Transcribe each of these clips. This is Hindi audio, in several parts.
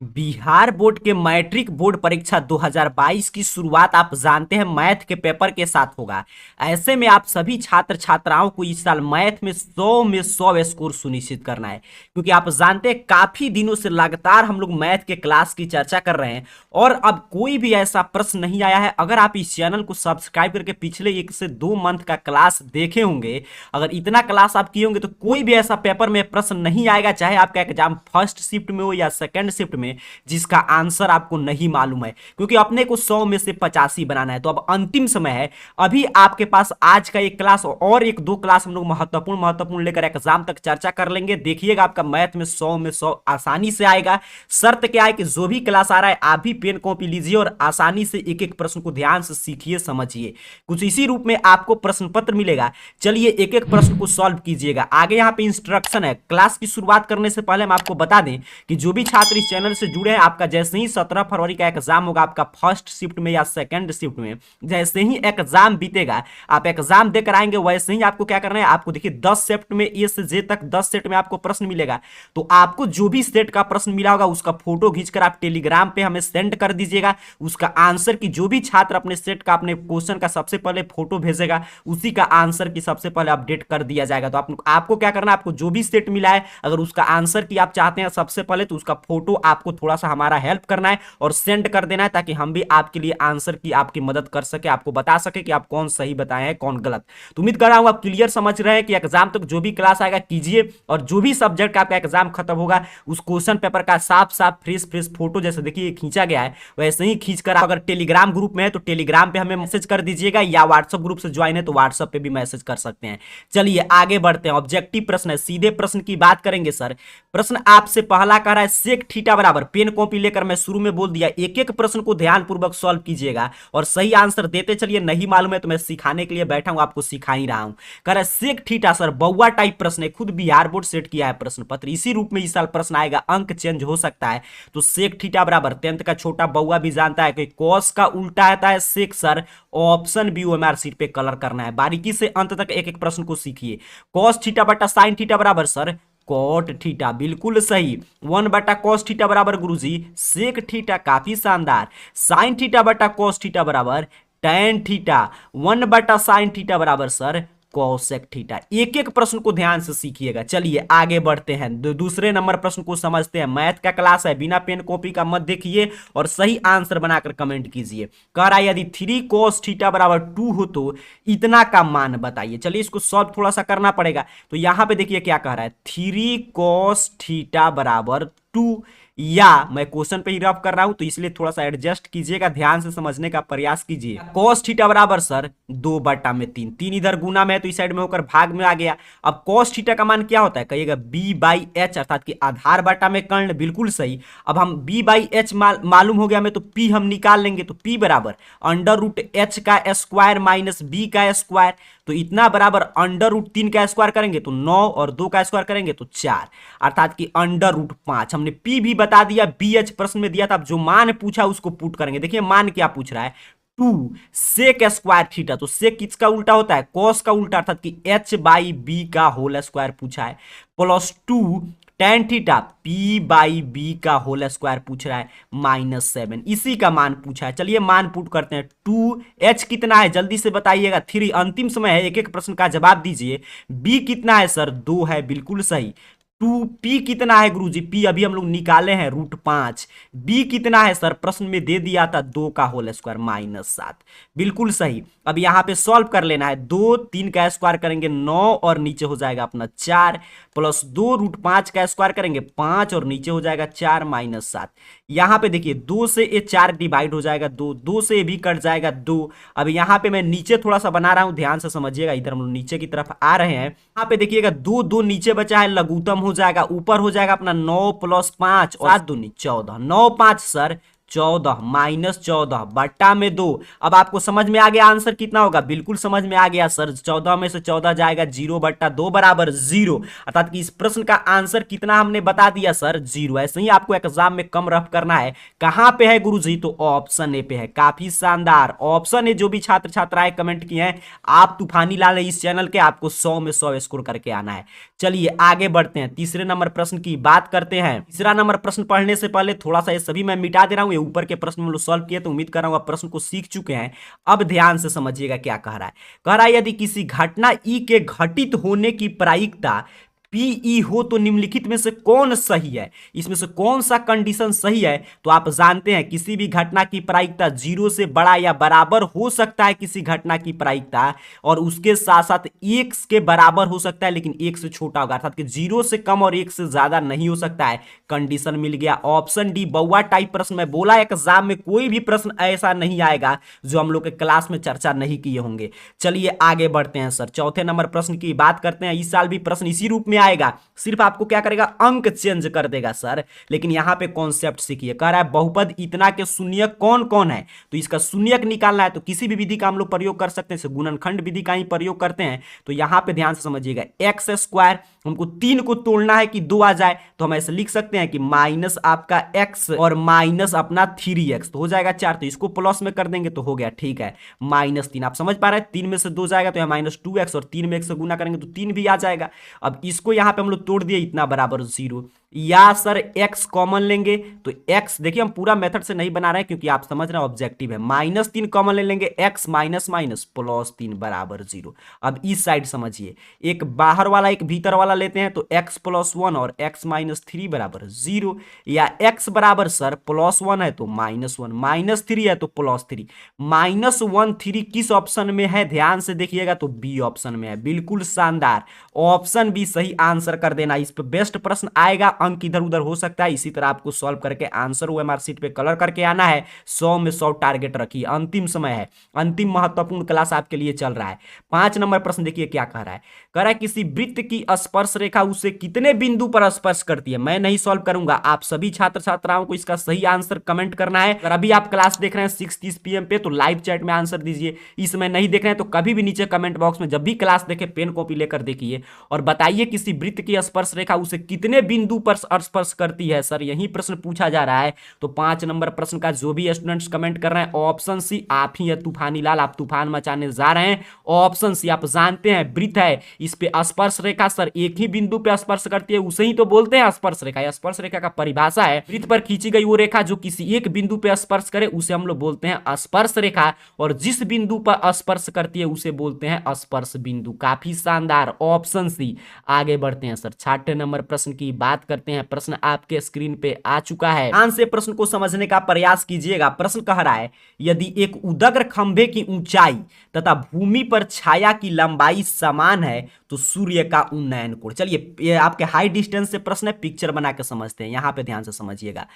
बिहार बोर्ड के मैट्रिक बोर्ड परीक्षा 2022 की शुरुआत आप जानते हैं मैथ के पेपर के साथ होगा। ऐसे में आप सभी छात्र छात्राओं को इस साल मैथ में 100 स्कोर सुनिश्चित करना है, क्योंकि आप जानते हैं काफी दिनों से लगातार हम लोग मैथ के क्लास की चर्चा कर रहे हैं और अब कोई भी ऐसा प्रश्न नहीं आया है। अगर आप इस चैनल को सब्सक्राइब करके पिछले 1 से 2 मंथ का क्लास देखे होंगे, अगर इतना क्लास आप किए होंगे तो कोई भी ऐसा पेपर में प्रश्न नहीं आएगा, चाहे आपका एग्जाम फर्स्ट शिफ्ट में हो या सेकेंड शिफ्ट में, जिसका आंसर आपको नहीं मालूम है, क्योंकि अपने को 100 में से 85 बनाना है। तो अब अंतिम समय है, अभी आपके पास आज का एक क्लास और एक दो क्लास हम लोग महत्वपूर्ण लेकर एग्जाम तक चर्चा कर लेंगे। देखिएगा आपका मैथ में 100 में 100 आसानी से आएगा। शर्त क्या है कि जो भी क्लास आ रहा है आप भी पेन कॉपी लीजिए और आसानी से एक एक प्रश्न को ध्यान से सीखिए, समझिए। कुछ इसी रूप में आपको प्रश्न पत्र मिलेगा। चलिए एक एक प्रश्न को सॉल्व कीजिएगा। आगे यहाँ पे इंस्ट्रक्शन है। क्लास की शुरुआत करने से पहले हम आपको बता दें कि जो भी छात्र इस चैनल से जुड़े हैं, आपका जैसे ही 17 फरवरी का एग्जाम होगा, आपका फर्स्ट शिफ्ट में या सेकंड शिफ्ट में, जैसे ही एग्जाम बीतेगा, आप एग्जाम देकर आएंगे, वैसे ही आपको क्या करना है, आपको देखिए 10 शिफ्ट में ए से जे तक 10 सेट में आपको प्रश्न मिलेगा। तो आपको जो भी सेट का प्रश्न मिला होगा उसका फोटो खींचकर आप टेलीग्राम पे हमें सेंड कर दीजिएगा। उसका आंसर की जो भी छात्र अपने सेट का अपने क्वेश्चन का सबसे पहले फोटो भेजेगा, उसी का आंसर की सबसे पहले अपडेट कर दिया जाएगा। तो आपको क्या करना है, आपको जो भी सेट मिला है, अगर उसका आंसर की आप चाहते हैं सबसे पहले, तो उसका फोटो आपको थोड़ा सा हमारा हेल्प करना है और सेंड कर देना है, ताकि हम भी आपके लिए आंसर की आपकी मदद कर सके, आपको बता सके कि आप कौन सही बताए हैं कौन गलत। तो उम्मीद कर रहा हूं आप क्लियर समझ रहे हैं कि एग्जाम तक जो भी क्लास आएगा कीजिए, और जो भी सब्जेक्ट का आपका एग्जाम खत्म होगा उस क्वेश्चन पेपर का साफ साफ फ्रेश फोटो, जैसे देखिए खींचा गया है, वैसे ही खींचकर अगर टेलीग्राम ग्रुप में है तो टेलीग्राम पे हमें मैसेज कर दीजिएगा, या व्हाट्सएप ग्रुप से ज्वाइन है तो व्हाट्सएप पे भी मैसेज कर सकते हैं। चलिए आगे बढ़ते हैं। ऑब्जेक्टिव प्रश्न है, सीधे प्रश्न की बात करेंगे सर। प्रश्न आपसे पहला कह रहा है सेक थीटा बराबर, पेन कॉपी लेकर मैं शुरू में बोल दिया, एक एक प्रश्न को ध्यानपूर्वक सॉल्व कीजिएगा और सही आंसर देते चलिए। नहीं मालूम है तो मैं सिखाने के लिए बैठा हूं, आपको सिखा ही रहा हूं। कह रहा है सेक थीटा सर बउआ टाइप प्रश्न है, खुद बिहार बोर्ड सेट किया है प्रश्न पत्र, इसी रूप में इस साल प्रश्न आएगा, अंक चेंज हो सकता है। तो सेक थीटा बराबर 10th का छोटा बउआ भी जानता है कि कॉस का उल्टा आता है sec sir. Option B OMR sheet पे कलर करना है। बारीकी से अंत तक एक एक प्रश्न को सीखिए। कॉस थीटा बटा साइन थीटा बराबर सर कॉट थीटा, बिल्कुल सही। 1 बटा कॉस थीटा बराबर गुरुजी सेक थीटा, काफी शानदार। साइन थीटा बटा कॉस थीटा बराबर टैन थीटा। 1 बटा साइन थीटा बराबर सर कॉसेक थीटा। एक एक प्रश्न को ध्यान से सीखिएगा। चलिए आगे बढ़ते हैं, दूसरे नंबर प्रश्न को समझते हैं। मैथ का क्लास है, बिना पेन कॉपी का मत देखिए और सही आंसर बनाकर कमेंट कीजिए। कह रहा है यदि 3 cos थीटा बराबर 2 हो तो इतना का मान बताइए। चलिए इसको सॉल्व थोड़ा सा करना पड़ेगा। तो यहां पे देखिए क्या कह रहा है, 3 cos थीटा बराबर 2, या मैं क्वेश्चन पे ही रफ कर रहा हूं तो इसलिए थोड़ा सा एडजस्ट कीजिएगा, ध्यान से समझने का प्रयास कीजिए। cos थीटा बराबर सर 2 बटा में 3, 3 इधर गुना में है तो इस साइड में होकर भाग में आ गया। अब cos थीटा का मान क्या होता है, कहिएगा b बाई एच, अर्थात कि आधार बटा में कर्ण, बिल्कुल सही। अब हम b बाई एच मालूम हो गया हमें, तो p हम निकाल लेंगे, तो p बराबर अंडर रूट एच का स्क्वायर माइनस b का स्क्वायर, तो इतना बराबर अंडर रूट 3 का स्क्वायर करेंगे तो 9 और 2 का स्क्वायर करेंगे तो 4, अर्थात कि अंडर रूट 5। हमने p भी बता दिया, bh प्रश्न में दिया था। अब जो मान पूछा उसको पुट करेंगे। देखिए मान क्या पूछ रहा है, 2 सेक स्क्वायर थीटा, तो सेक किसका उल्टा होता है, कॉस का उल्टा, अर्थात कि h बाई बी का होल स्क्वायर पूछा है, plus 2 tan theta P by B का होल स्क्वायर पूछ रहा है, -7, इसी का मान पूछा है। चलिए मान पुट करते हैं। 2h कितना है जल्दी से बताइएगा, 3 अंतिम समय है, एक एक प्रश्न का जवाब दीजिए। b कितना है सर 2 है, बिल्कुल सही। 2p कितना है गुरुजी, p अभी हम लोग निकाले हैं √5। b कितना है सर, प्रश्न में दे दिया था 2 का होल स्क्वायर -7, बिल्कुल सही। अब यहां पे सॉल्व कर लेना है। 2 3 का स्क्वायर करेंगे 9 और नीचे हो जाएगा अपना 4, प्लस 2 √5 का स्क्वायर करेंगे 5 और नीचे हो जाएगा 4 -7। यहां पे देखिए 2 से ये 4 डिवाइड हो जाएगा 2, 2 से ये भी कट जाएगा 2। अब यहां पे मैं नीचे थोड़ा सा बना रहा हूं, ध्यान से समझिएगा, इधर हम लोग नीचे की तरफ आ रहे हैं। यहां पे देखिएगा 2 2 नीचे बचा है, लघुत्तम हो जाएगा, ऊपर हो जाएगा अपना 9 + 5 और 7 दूनी 14, 9 5 सर 14 -14 बट्टा में 2। अब आपको समझ में आ गया आंसर कितना होगा, बिल्कुल समझ में आ गया सर। 14 में से 14 जाएगा 0/2 बराबर 0, अर्थात कि इस प्रश्न का आंसर कितना हमने बता दिया सर 0। ऐसे ही आपको एग्जाम में कम रफ करना है। कहां पे है गुरुजी, तो ऑप्शन ए पे है, काफी शानदार। ऑप्शन ए जो भी छात्र छात्राएं कमेंट किए हैं, आप तूफानी लाल है इस चैनल के, आपको 100 में 100 स्कोर करके आना है। चलिए आगे बढ़ते हैं, तीसरे नंबर प्रश्न की बात करते हैं। तीसरा नंबर प्रश्न पढ़ने से पहले थोड़ा सा ये सभी मैं मिटा दे रहा हूं, ये ऊपर के प्रश्न हम लोग सॉल्व किए तो उम्मीद कर रहा हूं आप प्रश्न को सीख चुके हैं। अब ध्यान से समझिएगा क्या कह रहा है। कह रहा है यदि किसी घटना ई के घटित होने की प्रायिकता पीई हो तो निम्नलिखित में से कौन सही है, इसमें से कौन सा कंडीशन सही है। तो आप जानते हैं किसी भी घटना की प्रायिकता 0 से बड़ा या बराबर हो सकता है किसी घटना की प्रायिकता, और उसके साथ साथ 1 के बराबर हो सकता है लेकिन 1 से छोटा होगा, अर्थात कि 0 से कम और 1 से ज्यादा नहीं हो सकता है। कंडीशन मिल गया ऑप्शन डी। बउआ टाइप प्रश्न में बोला एग्जाम में कोई भी प्रश्न ऐसा नहीं आएगा जो हम लोग के क्लास में चर्चा नहीं किए होंगे। चलिए आगे बढ़ते हैं सर, चौथे नंबर प्रश्न की बात करते हैं। इस साल भी प्रश्न इसी रूप में आएगा, सिर्फ आपको क्या करेगा अंक चेंज कर देगा सर, लेकिन यहां पे कॉन्सेप्ट सीखिए। कह रहा है बहुपद इतना के शून्यक कौन कौन है, तो इसका शून्यक निकालना है तो किसी भी विधि का हम लोग प्रयोग कर सकते हैं, गुणनखंड विधि का ही प्रयोग करते हैं। तो यहां पे ध्यान से समझिएगा, एक्स स्क्वायर हमको 3 को तोड़ना है कि 2 आ जाए, तो हम ऐसे लिख सकते हैं कि माइनस आपका एक्स और माइनस अपना 3x, तो हो जाएगा 4, तो इसको प्लस में कर देंगे तो हो गया, ठीक है -3। आप समझ पा रहे हैं, 3 में से 2 जाएगा तो यहां -2x और 3 में 1 से गुना करेंगे तो 3 भी आ जाएगा। अब इसको यहां पे हम लोग तोड़ दिए, इतना बराबर 0, या सर x कॉमन लेंगे तो x, देखिए हम पूरा मेथड से नहीं बना रहे हैं क्योंकि आप समझ रहे हैं ऑब्जेक्टिव है, -3 कॉमन ले लेंगे, x माइनस माइनस +3 बराबर 0। अब इस साइड समझिए, एक बाहर वाला एक भीतर वाला लेते हैं तो x + 1 और x - 3 बराबर 0, या x बराबर सर +1 है तो -1, -3 है तो +3, -1 3 किस ऑप्शन में है ध्यान से देखिएगा तो बी ऑप्शन में है। बिल्कुल शानदार, ऑप्शन बी सही आंसर कर देना। इस पे बेस्ट प्रश्न आएगा, अंक इधर उधर हो सकता है, इसी तरह आपको सॉल्व करके आंसर ओएमआर शीट पे कलर करके आना है। 100 में 100 टारगेट रखिए, अंतिम समय है, अंतिम महत्वपूर्ण क्लास आपके लिए चल रहा है। 5 नंबर प्रश्न देखिए क्या कह रहा है। कह रहा है किसी वृत्त की स्पर्श रेखा उसे कितने बिंदु पर स्पर्श करती है। मैं नहीं सॉल्व करूंगा, आप सभी छात्र छात्राओं को इसका सही आंसर कमेंट करना है। अगर अभी आप क्लास देख रहे हैं 6:30 PM पे तो लाइव चैट में आंसर दीजिए, इस समय नहीं देख रहे हैं तो कभी भी नीचे कमेंट बॉक्स में जब भी क्लास देखे पेन कॉपी लेकर देखिए और बताइए किसी वृत्त की स्पर्श रेखा उसे कितने बिंदु पर स्पर्श करती है। सर यही प्रश्न पूछा जा रहा है। तो 5 नंबर प्रश्न का जो भी स्टूडेंट्स कमेंट कर रहे हैं ऑप्शन सी आप ही है तूफानी लाल, आप तूफान मचाने जा रहे हैं। ऑप्शन सी आप जानते हैं वृत्त है, इस पे स्पर्श रेखा सर एक ही बिंदु पे स्पर्श करती है, उसे ही तो बोलते हैं स्पर्श रेखा। स्पर्श रेखा का परिभाषा है वृत्त पर खींची गई वो रेखा जो किसी एक बिंदु पे स्पर्श करे उसे हम लोग बोलते हैं स्पर्श रेखा, और जिस बिंदु पर स्पर्श करती है उसे बोलते हैं स्पर्श बिंदु। काफी शानदार, ऑप्शन सी। आगे बढ़ते हैं सर, 6 नंबर प्रश्न की बात करते हैं। प्रश्न आपके स्क्रीन पे आ चुका है, ध्यान से प्रश्न को समझने का प्रयास कीजिएगा। प्रश्न कह रहा है यदि एक उदग्र खंभे की ऊंचाई तथा भूमि पर छाया की लंबाई समान है तो सूर्य का उन्नयन कोण। चलिए ये आपके हाई डिस्टेंस से प्रश्न है, पिक्चर बना के समझते हैं। यहां पे ध्यान से समझिएगा,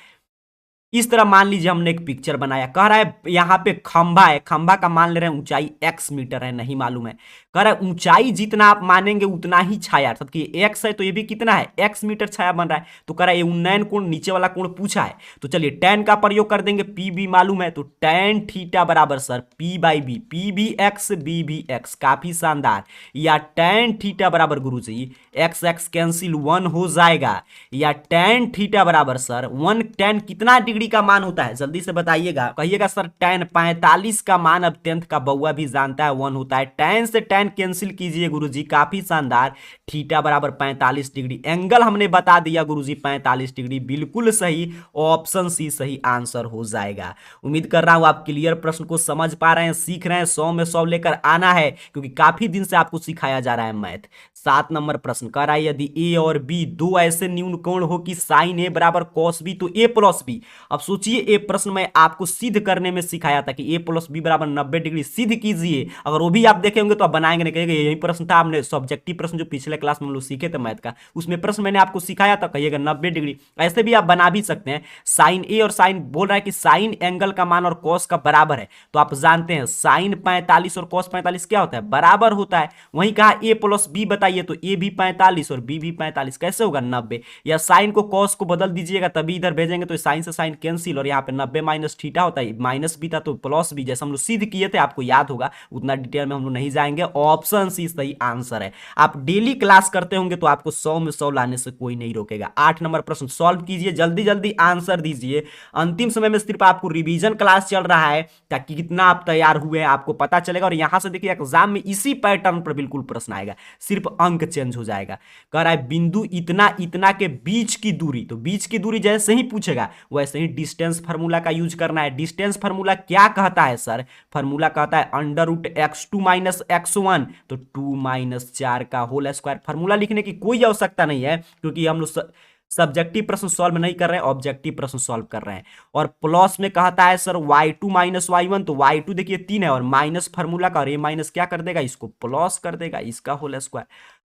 इस तरह मान लीजिए हमने एक पिक्चर बनाया, कह रहा है यहां पे खंभा है, खंभा का मान ले रहे हैं ऊंचाई x मीटर है, नहीं मालूम है। कह रहा है ऊंचाई जितना आप मानेंगे उतना ही छाया, अर्थात कि x है तो ये भी कितना है x मीटर छाया बन रहा है। तो कह रहा है ये उन्नयन कोण नीचे वाला कोण पूछा है, तो चलिए tan का प्रयोग कर देंगे, p भी मालूम है तो tan थीटा बराबर सर p/b, p भी x b भी x। काफी शानदार, या tan थीटा बराबर गुरुजी x x कैंसिल 1 हो जाएगा, या tan थीटा बराबर सर 1 tan कितना डिग्री का मान होता है जल्दी से बताइएगा, कहिएगा सर tan 45 का मान अब 10th का बउआ भी जानता है 1 होता है। tan से tan कैंसिल कीजिए गुरुजी, काफी शानदार, थीटा बराबर 45 डिग्री। एंगल हमने बता दिया गुरुजी 45 डिग्री, बिल्कुल सही, ऑप्शन सी सही आंसर हो जाएगा। उम्मीद कर रहा हूं आप क्लियर प्रश्न को समझ पा रहे हैं, सीख रहे हैं, 100 में 100 लेकर आना है क्योंकि काफी दिन से आपको सिखाया जा रहा है मैथ। 7 नंबर प्रश्न कह रहा है यदि ए और बी दो ऐसे न्यून कोण हो कि साइन ए बराबर कॉस बी तो ए प्लस बी। अब सोचिए ये प्रश्न मैं आपको सिद्ध करने में सिखाया था कि ए प्लस बी बराबर 90 डिग्री, सिद्ध कीजिए। अगर वो भी आप देखे होंगे तो आप बनाएंगे नहीं, कहिएगा यही प्रश्न था, आपने सब्जेक्टिव प्रश्न जो पिछले क्लास में हम लोग सीखे थे मैथ का उसमें प्रश्न मैंने आपको सिखाया था, कहिएगा 90 डिग्री। ऐसे भी आप बना भी सकते हैं, साइन ए और साइन बोल रहा है कि साइन एंगल का मान और कॉस का बराबर है, तो आप जानते हैं साइन 45 और कॉस 45 क्या होता है बराबर होता है। वहीं कहा ए प्लस बी बताइए तो ए भी 45 और बी भी 45, कैसे होगा 90। या साइन को कॉस को बदल दीजिएगा तभी इधर भेजेंगे तो साइन से साइन कैंसिल, और यहाँ पे 90 माइनस थीटा होता है, माइनस भी था तो प्लस भी, जैसे हम लोग सिद्ध किए थे आपको याद होगा, उतना डिटेल में हम लोग नहीं जाएंगे। ऑप्शन सी सही आंसर है। आप डेली क्लास करते होंगे तो आपको 100 में 100 लाने से कोई नहीं रोकेगा। 8 नंबर प्रश्न सॉल्व कीजिए, जल्दी जल्दी आंसर दीजिए। अंतिम समय में सिर्फ आपको रिवीजन क्लास चल रहा है ताकि कितना आप तैयार हुए हैं आपको पता चलेगा। और यहां से देखिए एग्जाम में इसी पैटर्न पर बिल्कुल प्रश्न आएगा, सिर्फ अंक चेंज हो जाएगा। कह रहा है बिंदु इतना इतना के बीच की दूरी, तो बीच की दूरी जैसे ही पूछेगा वैसे ही डिस्टेंस फार्मूला का यूज करना है। डिस्टेंस फार्मूला क्या कहता है सर? फार्मूला कहता है under root x2 minus x1, तो 2 माइनस 4 का होल स्क्वायर। फार्मूला लिखने की कोई आवश्यकता नहीं है क्योंकि हम लोग सब्जेक्टिव प्रश्न सॉल्व नहीं कर रहे हैं, ऑब्जेक्टिव प्रश्न सॉल्व कर रहे हैं। और प्लस में कहता है सर y2 माइनस y1, तो y2 देखिए 3 है और माइनस फार्मूला का, और ये माइनस क्या कर देगा, इसको प्लस कर देगा, इसका होल स्क्वायर।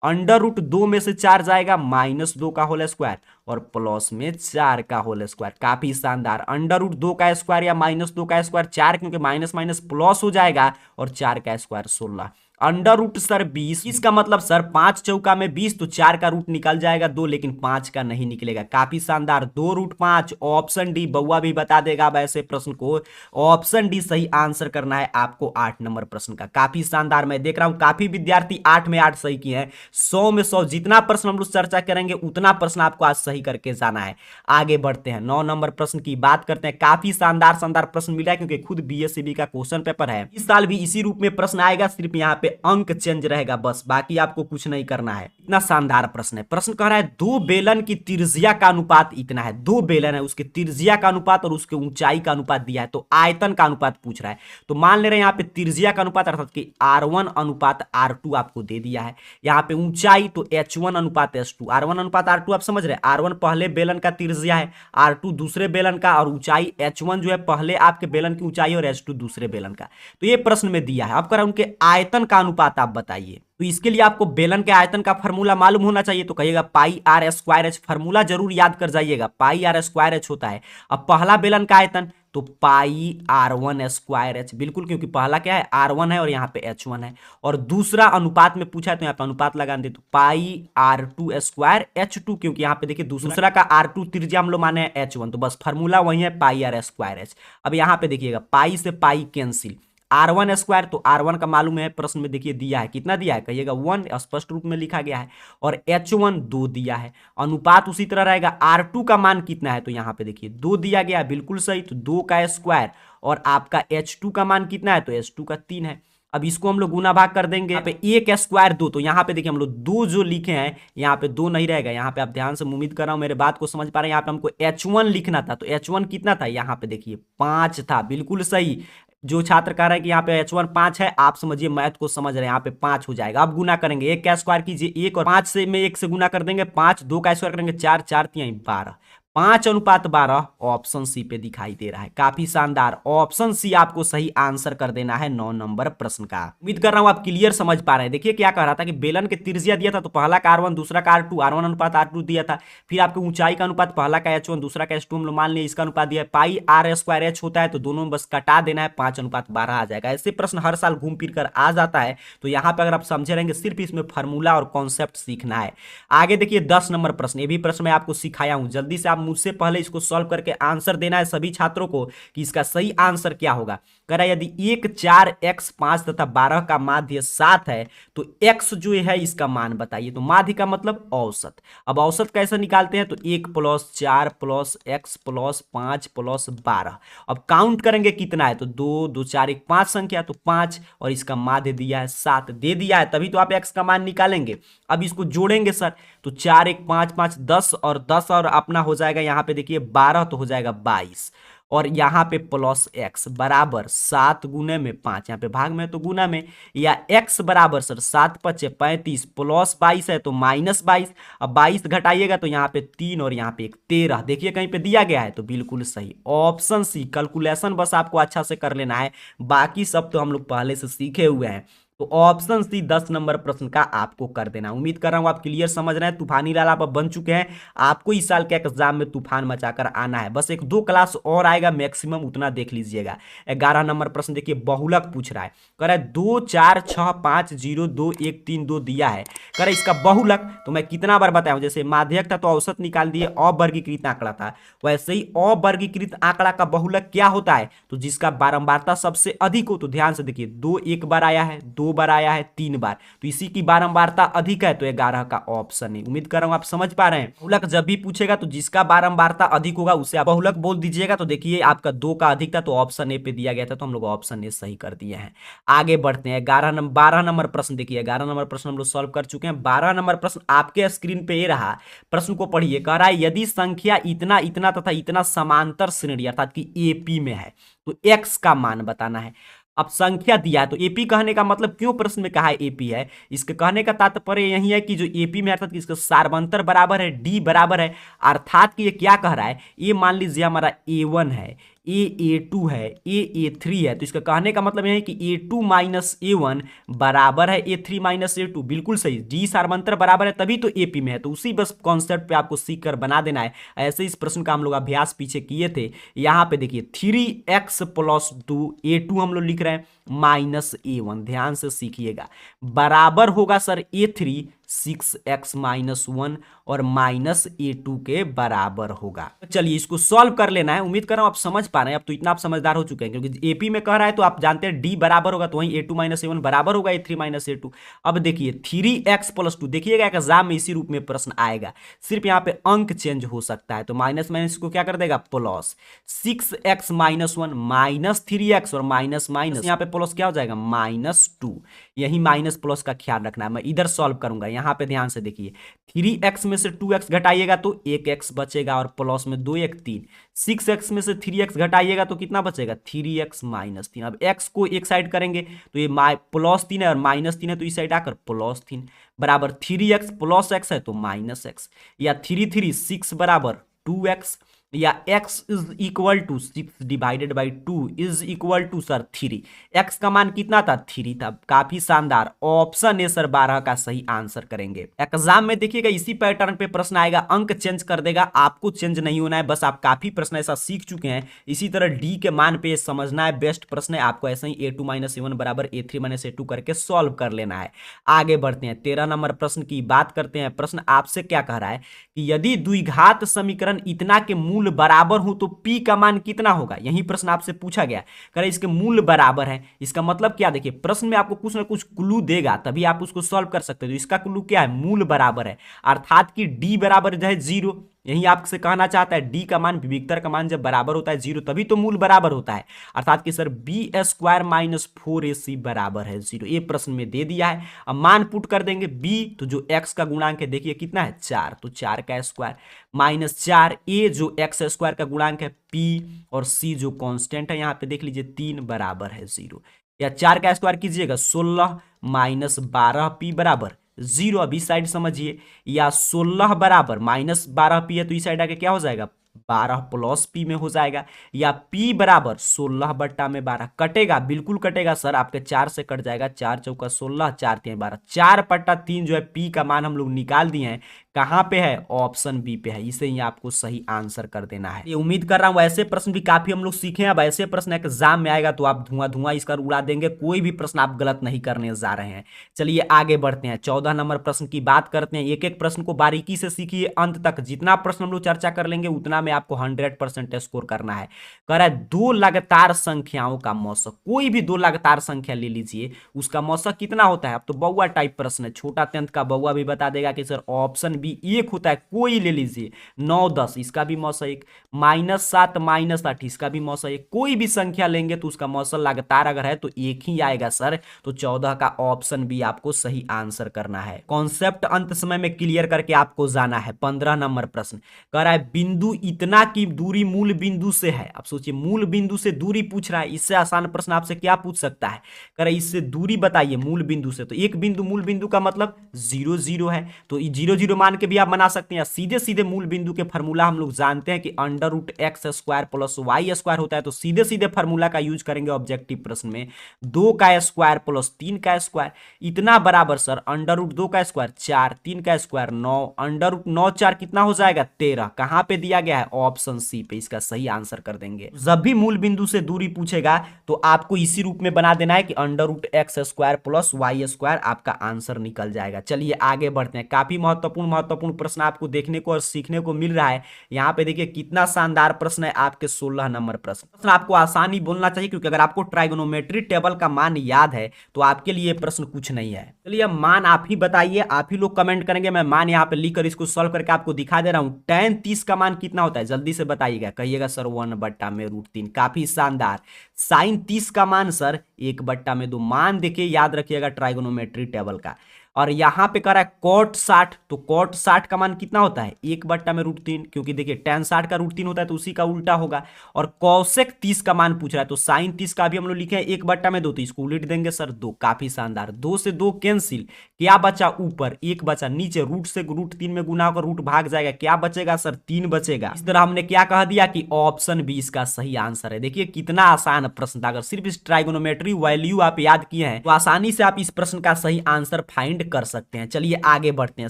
अंडर रूट 2 में से 4 जाएगा, माइनस 2 का होल स्क्वायर और प्लस में 4 का होल स्क्वायर। काफी शानदार। अंडर रूट 2 का स्क्वायर या माइनस 2 का स्क्वायर 4, क्योंकि माइनस माइनस प्लस हो जाएगा, और 4 का स्क्वायर 16। अंडर रूट सर 20, इसका मतलब सर 5 चौका में 20, तो 4 का रूट निकल जाएगा 2, लेकिन 5 का नहीं निकलेगा। काफी शानदार। 2 रूट 5, ऑप्शन डी। बउआ भी बता देगा अब ऐसे प्रश्न को। ऑप्शन डी सही आंसर करना है आपको 8 नंबर प्रश्न का। काफी शानदार। मैं देख रहा हूं काफी विद्यार्थी 8 में 8 सही किए हैं। 100 में 100, जितना प्रश्न हम लोग चर्चा करेंगे उतना प्रश्न आपको आज सही करके जाना है। आगे बढ़ते हैं, 9 नंबर प्रश्न की बात करते हैं। काफी शानदार शानदार प्रश्न मिला है क्योंकि खुद बीएससीबी का क्वेश्चन पेपर है। इस साल भी इसी रूप में प्रश्न आएगा, सिर्फ यहाँ पे अंक चेंज रहेगा बस, बाकी आपको कुछ नहीं करना है। इतना शानदार प्रश्न है। प्रश्न कह रहा है दो बेलन की त्रिज्या का अनुपात इतना है। दो बेलन है, उसके त्रिज्या का अनुपात और उसके ऊंचाई का अनुपात दिया है, तो आयतन का अनुपात पूछ रहा है। तो मान ले रहे हैं यहाँ पे त्रिज्या का अनुपात अर्थात कि R1 अनुपात R2 आपको दे दिया है। यहाँ पे ऊंचाई तो H1 अनुपात H2, R1 अनुपात R2 आप समझ रहे हैं। R1 पहले बेलन का त्रिज्या है, R2 दूसरे बेलन का, और ऊंचाई H1 जो है पहले आपके बेलन की ऊंचाई और H2 दूसरे बेलन का। तो ये प्रश्न में दिया है। अब कह रहा उनके आयतन का अनुपात आप बताइए। तो इसके लिए आपको बेलन के आयतन का फार्मूला मालूम होना चाहिए, तो कहिएगा पाई आर स्क्वायर एच। फार्मूला जरूर याद कर जाइएगा, पाई आर स्क्वायर एच होता है। अब पहला बेलन का आयतन तो पाई R1 स्क्वायर एच, बिल्कुल, क्योंकि पहला क्या है R1 है और यहाँ पे H1 है। और दूसरा अनुपात में पूछा है तो यहाँ पे अनुपात लगा दे, तो पाई R2 स्क्वायर H2, क्योंकि यहाँ पे देखिए दूसरा का R2 त्रिज्या हम लोग माने हैं H1, तो बस फार्मूला वही है पाई आर स्क्वायर एच। अब यहाँ पे देखिएगा पाई से पाई कैंसिल, R1 स्क्वायर, तो R1 का मालूम है, प्रश्न में देखिए दिया है, कितना दिया है कहिएगा 1, स्पष्ट रूप में लिखा गया है। और H1 2 दिया है। अनुपात उसी तरह रहेगा। R2 का मान कितना है, तो यहाँ पे देखिए 2 दिया गया है, बिल्कुल सही, तो 2 का स्क्वायर। और आपका H2 का मान कितना है, तो H2 का 3 है। अब इसको हम लोग गुना भाग कर देंगे, यहाँ पे 1 स्क्वायर 2, तो यहाँ पे देखिए हम लोग 2 जो लिखे हैं यहाँ पे 2 नहीं रहेगा। यहाँ पे आप ध्यान से, उम्मीद कर रहा हूँ मेरे बात को समझ पा रहे हैं। यहाँ पे हमको H1 लिखना था, तो H1 कितना था, यहाँ पे देखिए 5 था, बिल्कुल सही। जो छात्र कह रहे हैं कि यहाँ पे H1 5 है, आप समझिए मैथ को समझ रहे हैं, यहाँ पे 5 हो जाएगा। अब गुना करेंगे, 1 का स्क्वायर कीजिए 1, और 5 से में 1 से गुना कर देंगे 5, 2 का स्क्वायर करेंगे 4, 4 3 12, 5 अनुपात 12 ऑप्शन सी पे दिखाई दे रहा है। काफी शानदार। ऑप्शन सी आपको सही आंसर कर देना है 9 नंबर प्रश्न का। उम्मीद कर रहा हूं आप क्लियर समझ पा रहे हैं। देखिए क्या कह रहा था कि बेलन के त्रिज्या दिया था, तो पहला का R1 दूसरा का R2, R1 अनुपात R2 दिया था। फिर आपके ऊंचाई का अनुपात पहला का H1 दूसरा का H2 हम लोग मान लिया, इसका अनुपात दिया है पाई आर स्क्वायर एच होता है, तो दोनों में बस कटा देना है, 5 अनुपात 12 आ जाएगा। ऐसे प्रश्न हर साल घूम फिर कर आ जाता है, तो यहाँ पे अगर आप समझे रहेंगे, सिर्फ इसमें फार्मूला और कॉन्सेप्ट सीखना है। आगे देखिए 10 नंबर प्रश्न, ये भी प्रश्न मैं आपको सिखाया हूं, जल्दी से आप मुझसे पहले इसको सॉल्व करके आंसर देना है सभी छात्रों को कि इसका सही आंसर क्या होगा। कह रहा है यदि 1 4 x 5 तथा 12 का माध्य 7 है, तो x जो है इसका मान बताइए। तो माध्य का मतलब औसत। अब औसत कैसे निकालते हैं, तो 1 + 4 + x + 5 + 12। अब काउंट करेंगे कितना है, तो 2 2 4 1 5 संख्या, तो 5, और इसका माध्य दिया है 7 दे दिया है, तभी तो आप x का मान निकालेंगे। अब इसको जोड़ेंगे सर, तो 4 1 5 5 10, और 10 और अपना हो जाएगा यहाँ पे देखिए 12, तो हो जाएगा 22, और यहाँ पे प्लस x बराबर 7 गुने में 5, यहाँ पे भाग में तो गुना में, या x बराबर सर 7 × 5 = 35 प्लस 22 है तो माइनस 22। अब 22 घटाइएगा तो यहाँ पे 3 और यहाँ पे 1 13, देखिए कहीं पे दिया गया है, तो बिल्कुल सही ऑप्शन सी। कैलकुलेशन बस आपको अच्छा से कर लेना है, बाकी सब तो हम लोग पहले से सीखे हुए हैं। तो ऑप्शन सी 10 नंबर प्रश्न का आपको कर देना। उम्मीद कर रहा हूं आप क्लियर समझ रहे हैं। तूफानी लाल आप अब बन चुके हैं, आपको इस साल के एग्जाम में तूफान मचाकर आना है। बस एक दो क्लास और आएगा मैक्सिमम, उतना देख लीजिएगा। 11 नंबर प्रश्न देखिए, बहुलक पूछ रहा है। कह रहा है 2 4 6 5 0 2 1 3 2 दिया है। कह रहा है इसका बहुलक तो मैं कितना बार बताया हूं, जैसे माध्यक था तो औसत निकाल दिए, अवर्गीकृत आंकड़ा था, वैसे ही अवर्गीकृत आंकड़ा का बहुलक क्या होता है, तो जिसका बारंबारता सबसे अधिक हो। तो ध्यान से देखिए, 2 एक बार आया है, 2 बार आया है, 3 बार, तो इसी की बारंबारता अधिक है, तो 11 का ऑप्शन है। उम्मीद कर रहा हूं आप समझ पा रहे हैं। बहुलक जब भी पूछेगा तो जिसका बारंबारता अधिक होगा उसे आप बहुलक बोल दीजिएगा। तो देखिए आपका 2 का अधिक था तो ऑप्शन ए पे दिया गया था, तो हम लोग ऑप्शन ए सही कर दिए हैं। आगे बढ़ते हैं। 12 नंबर प्रश्न देखिए, 11 नंबर प्रश्न हम लोग सॉल्व कर चुके हैं। 12 नंबर प्रश्न आपके स्क्रीन पे ये रहा। प्रश्न को पढ़िए। कह रहा है यदि संख्या इतना इतना तथा इतना समांतर श्रेणी अर्थात कि एपी में है तो एक्स का मान बताना है। अब संख्या दिया है तो एपी कहने का मतलब, क्यों प्रश्न में कहा है एपी है, इसके कहने का तात्पर्य यही है कि जो एपी में अर्थात इसका सार्वंतर बराबर है, डी बराबर है, अर्थात कि ये क्या कह रहा है, ये मान लीजिए हमारा ए1 है, ए2 है, ए3 है, तो इसका कहने का मतलब यह है कि ए2 माइनस ए1 बराबर है ए3 माइनस ए2। बिल्कुल सही, डी सार्वंतर बराबर है तभी तो एपी में है, तो उसी बस कॉन्सेप्ट पे आपको सीख कर बना देना है। ऐसे इस प्रश्न का हम लोग अभ्यास पीछे किए थे। यहाँ पे देखिए 3x प्लस 2, ए2 हम लोग लिख रहे हैं, माइनस ए1, ध्यान से सीखिएगा, बराबर होगा सर ए3 6x माइनस 1 और माइनस ए2 के बराबर होगा। चलिए इसको सॉल्व कर लेना है। उम्मीद कर रहा हूं आप समझ पा रहे हैं, अब तो इतना आप समझदार हो चुके हैं, क्योंकि एपी में कह रहा है तो आप जानते हैं डी बराबर होगा, तो वहीं ए2 माइनस ए1 बराबर होगा ए3 माइनस ए2। अब देखिए 3x प्लस 2, देखिएगा एग्जाम में इसी रूप में प्रश्न आएगा, सिर्फ यहाँ पे अंक चेंज हो सकता है, तो माइनस माइनस को क्या कर देगा plus, 6x minus 1 minus 3x और माइनस माइनस यहाँ पे प्लस क्या हो जाएगा माइनस 2। यही माइनस प्लस का ख्याल रखना है, मैं इधर सॉल्व करूंगा। यहाँ पे ध्यान से देखिए, 3x में से 2x घटाइएगा तो 1x बचेगा और प्लस में 2 1 3, 6x में से 3x घटाइएगा तो कितना बचेगा 3x माइनस 3। अब x को एक साइड करेंगे तो ये प्लस 3 है और माइनस 3 है, तो इस साइड आकर प्लस 3 बराबर 3x प्लस x है तो माइनस x, या 3 3 6 बराबर 2x, या x is equal to 6 divided by 2 is equal to sir 3। x का मान कितना था 3 था। काफी शानदार, ऑप्शन ए सर 12 का सही आंसर करेंगे। एग्जाम में देखिएगा इसी पैटर्न पे प्रश्न आएगा, अंक चेंज कर देगा, आपको चेंज नहीं होना है, बस आप काफी प्रश्न ऐसा सीख चुके हैं। इसी तरह डी के मान पे समझना है, बेस्ट प्रश्न है, आपको ऐसे ही ए2 माइनस ए1 बराबर ए3 माइनस ए2 करके सॉल्व कर लेना है। आगे बढ़ते हैं, 13 नंबर प्रश्न की बात करते हैं। प्रश्न आपसे क्या कह रहा है कि यदि द्विघात समीकरण इतना के मूल बराबर हो तो p का मान कितना होगा। यही प्रश्न आपसे पूछा गया, कह इसके मूल बराबर है, इसका मतलब क्या, देखिए प्रश्न में आपको कुछ ना कुछ क्लू देगा तभी आप उसको सॉल्व कर सकते हो। तो इसका क्लू क्या है, मूल बराबर है, अर्थात कि d बराबर है 0। यही आपसे कहना चाहता है, डी का मान विविक्तर का मान जब बराबर होता है 0 तभी तो मूल बराबर होता है, अर्थात कि sir B square minus 4ac बराबर है 0। ये प्रश्न में दे दिया है। अब मान पुट कर देंगे b, तो जो x का गुणांक है देखिए कितना है 4, तो 4 का स्क्वायर माइनस 4, a जो x स्क्वायर का गुणांक है p, और c जो कांस्टेंट है यहाँ पे देख लीजिए 3 बराबर है 0, या 4 का स्क्वायर कीजिएगा 16 माइनस 12p बराबर 0। अभी साइड समझिए, या 16 बराबर माइनस 12p है तो इस साइड आके क्या हो जाएगा 12 प्लस p में हो जाएगा, या p बराबर 16 बट्टा में 12 कटेगा, बिल्कुल कटेगा सर, आपके 4 से कट जाएगा, 4 चौका 16, 4 3 12, 4 बट्टा 3 जो है p का मान हम लोग निकाल दिए हैं, कहां पे है ऑप्शन बी पे है। इसे ही आपको सही आंसर कर देना है। ये उम्मीद कर रहा हूं ऐसे प्रश्न भी काफी हम लोग सीखे हैं। अब ऐसे प्रश्न एग्जाम में आएगा तो आप धुआं धुआं इसका उड़ा देंगे, कोई भी प्रश्न आप गलत नहीं करने जा रहे हैं। चलिए आगे बढ़ते हैं, 14 नंबर प्रश्न की बात करते हैं। एक एक प्रश्न को बारीकी से सीखिए अंत तक, जितना प्रश्न हम लोग चर्चा कर लेंगे उतना में आपको 100% स्कोर करना है। कह रहा है दो लगातार संख्याओं का मौसक, कोई भी दो लगातार संख्या ले लीजिए, उसका मौसक कितना होता है। अब तो बउआ टाइप प्रश्न है, छोटा टेंथ का बउआ भी बता देगा कि सर ऑप्शन भी एक होता है, कोई ले लीजिए, 9 10 इसका भी मौसा एक, -7 -8 इसका भी मौसा एक, कोई भी संख्या लेंगे तो उसका मौसा लगातार अगर है तो एक ही आएगा सर। तो 14 का ऑप्शन भी आपको सही आंसर करना है। कॉन्सेप्ट अंत समय में क्लियर करके आपको जाना है। 15 नंबर प्रश्न कह रहा है बिंदु इतना की दूरी मूल बिंदु से है। अब सोचिए मूल बिंदु से दूरी पूछ रहा है, इससे आसान प्रश्न आपसे क्या पूछ सकता है, कह रहा है इससे दूरी बताइए मूल बिंदु से। तो एक बिंदु मूल बिंदु का मतलब 0 0 है, तो 0 0 मान के भी आप बना सकते हैं। सीधे सीधे मूल बिंदु के फार्मूला हम लोग जानते हैं कि under root X square plus Y square होता है, तो सीधे सीधे फार्मूला का यूज करेंगे ऑब्जेक्टिव प्रश्न में। 2 का स्क्वायर प्लस 3 का स्क्वायर इतना बराबर सर अंडर रूट 2 का स्क्वायर 4, 3 का स्क्वायर 9, अंडर रूट 9 4 कितना हो जाएगा 13। कहां पे दिया गया है, ऑप्शन सी पे, इसका सही आंसर कर देंगे। जब भी मूल बिंदु से दूरी पूछेगा तो आपको इसी रूप में बना देना है कि under root X square plus Y square, आपका आंसर निकल जाएगा। चलिए आगे बढ़ते हैं, काफी महत्वपूर्ण प्रश्न आपको देखने को और सीखने को मिल रहा है। यहाँ पे देखिए कितना शानदार प्रश्न है, आपके 16 नंबर प्रश्न आपको आसानी बोलना चाहिए, क्योंकि अगर आपको ट्राइगोनोमेट्री टेबल का मान याद है तो आपके लिए प्रश्न कुछ नहीं है। चलिए मान आप ही बताइए, आप ही लोग कमेंट करेंगे, मैं मान यहाँ पे लिख कर इसको सॉल्व करके आपको दिखा दे रहा हूं। tan 30 का मान कितना होता है, जल्दी से बताइएगा, कहिएगा सर 1/√3, काफी शानदार। sin 30 का मान सर 1/2, मान देखिए याद रखिएगा ट्राइगोनोमेट्री टेबल का। और यहां पे कह रहा है cot 60, तो cot 60 का मान कितना होता है 1/√3, क्योंकि देखिए tan 60 का √3 होता है तो उसी का उल्टा होगा। और cosec 30 का मान पूछ रहा है, तो sin 30 का भी हम लोग लिखे हैं 1/2, तो इसको उलट देंगे सर 2, काफी शानदार। 2 से 2 कैंसिल, क्या बचा ऊपर 1 बचा, नीचे रूट से √3 में गुना होकर रूट भाग जाएगा, क्या बचेगा सर 3 बचेगा। इस तरह हमने क्या कह दिया कि ऑप्शन बी इसका सही आंसर है। देखिए कितना आसान प्रश्न था, अगर सिर्फ इस ट्राइगोनोमेट्री वैल्यू आप याद किए हैं तो आसानी से आप इस प्रश्न का सही आंसर फाइंड कर सकते हैं। चलिए आगे बढ़ते हैं,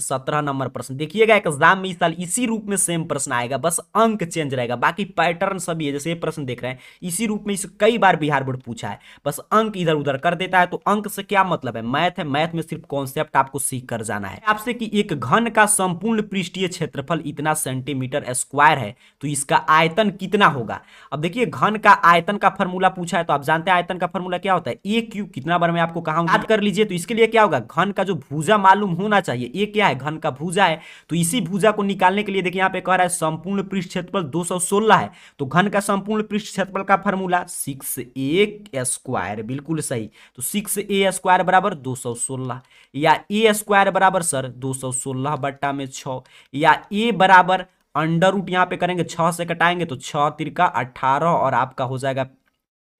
17 नंबर प्रश्न देखिएगा, एग्जाम में इस साल इसी रूप में सेम प्रश्न आएगा, बस अंक चेंज रहेगा, बाकी पैटर्न सभी है। जैसे ये प्रश्न देख रहे हैं इसी रूप में इसे कई बार बिहार बोर्ड पूछा है, बस अंक इधर उधर कर देता है। तो अंक से क्या मतलब है, मैथ है, मैथ में सिर्फ कॉन्सेप्ट आपको सीख कर जाना है। आपसे कि एक घन का संपूर्ण पृष्ठीय क्षेत्रफल इतना सेंटीमीटर स्क्वायर है, तो इसका आयतन कितना होगा। अब देखिए घन का आयतन का फॉर्मूला पूछा है, तो आप जानते हैं आयतन का फॉर्मूला क्या होता है, ए क्यू। कितना बार मैं आपको कहा याद कर लीजिए। तो इसके लिए क्या होगा, घन का जो भुजा मालूम होना चाहिए, ये क्या है घन का भुजा है, तो इसी भुजा को निकालने के लिए देखिए यहाँ पे कह रहा है संपूर्ण पृष्ठ क्षेत्रफल 216 है, तो घन का संपूर्ण पृष्ठ क्षेत्रफल का फॉर्मूला 6a स्क्वायर, बिल्कुल सही। तो 6a स्क्वायर बराबर 216, या ए स्क्वायर बराबर सर 216/6, या ए बराबर अंडर रूट यहाँ पे करेंगे 6 से कटाएंगे तो 6 तिरका 18, और आपका हो जाएगा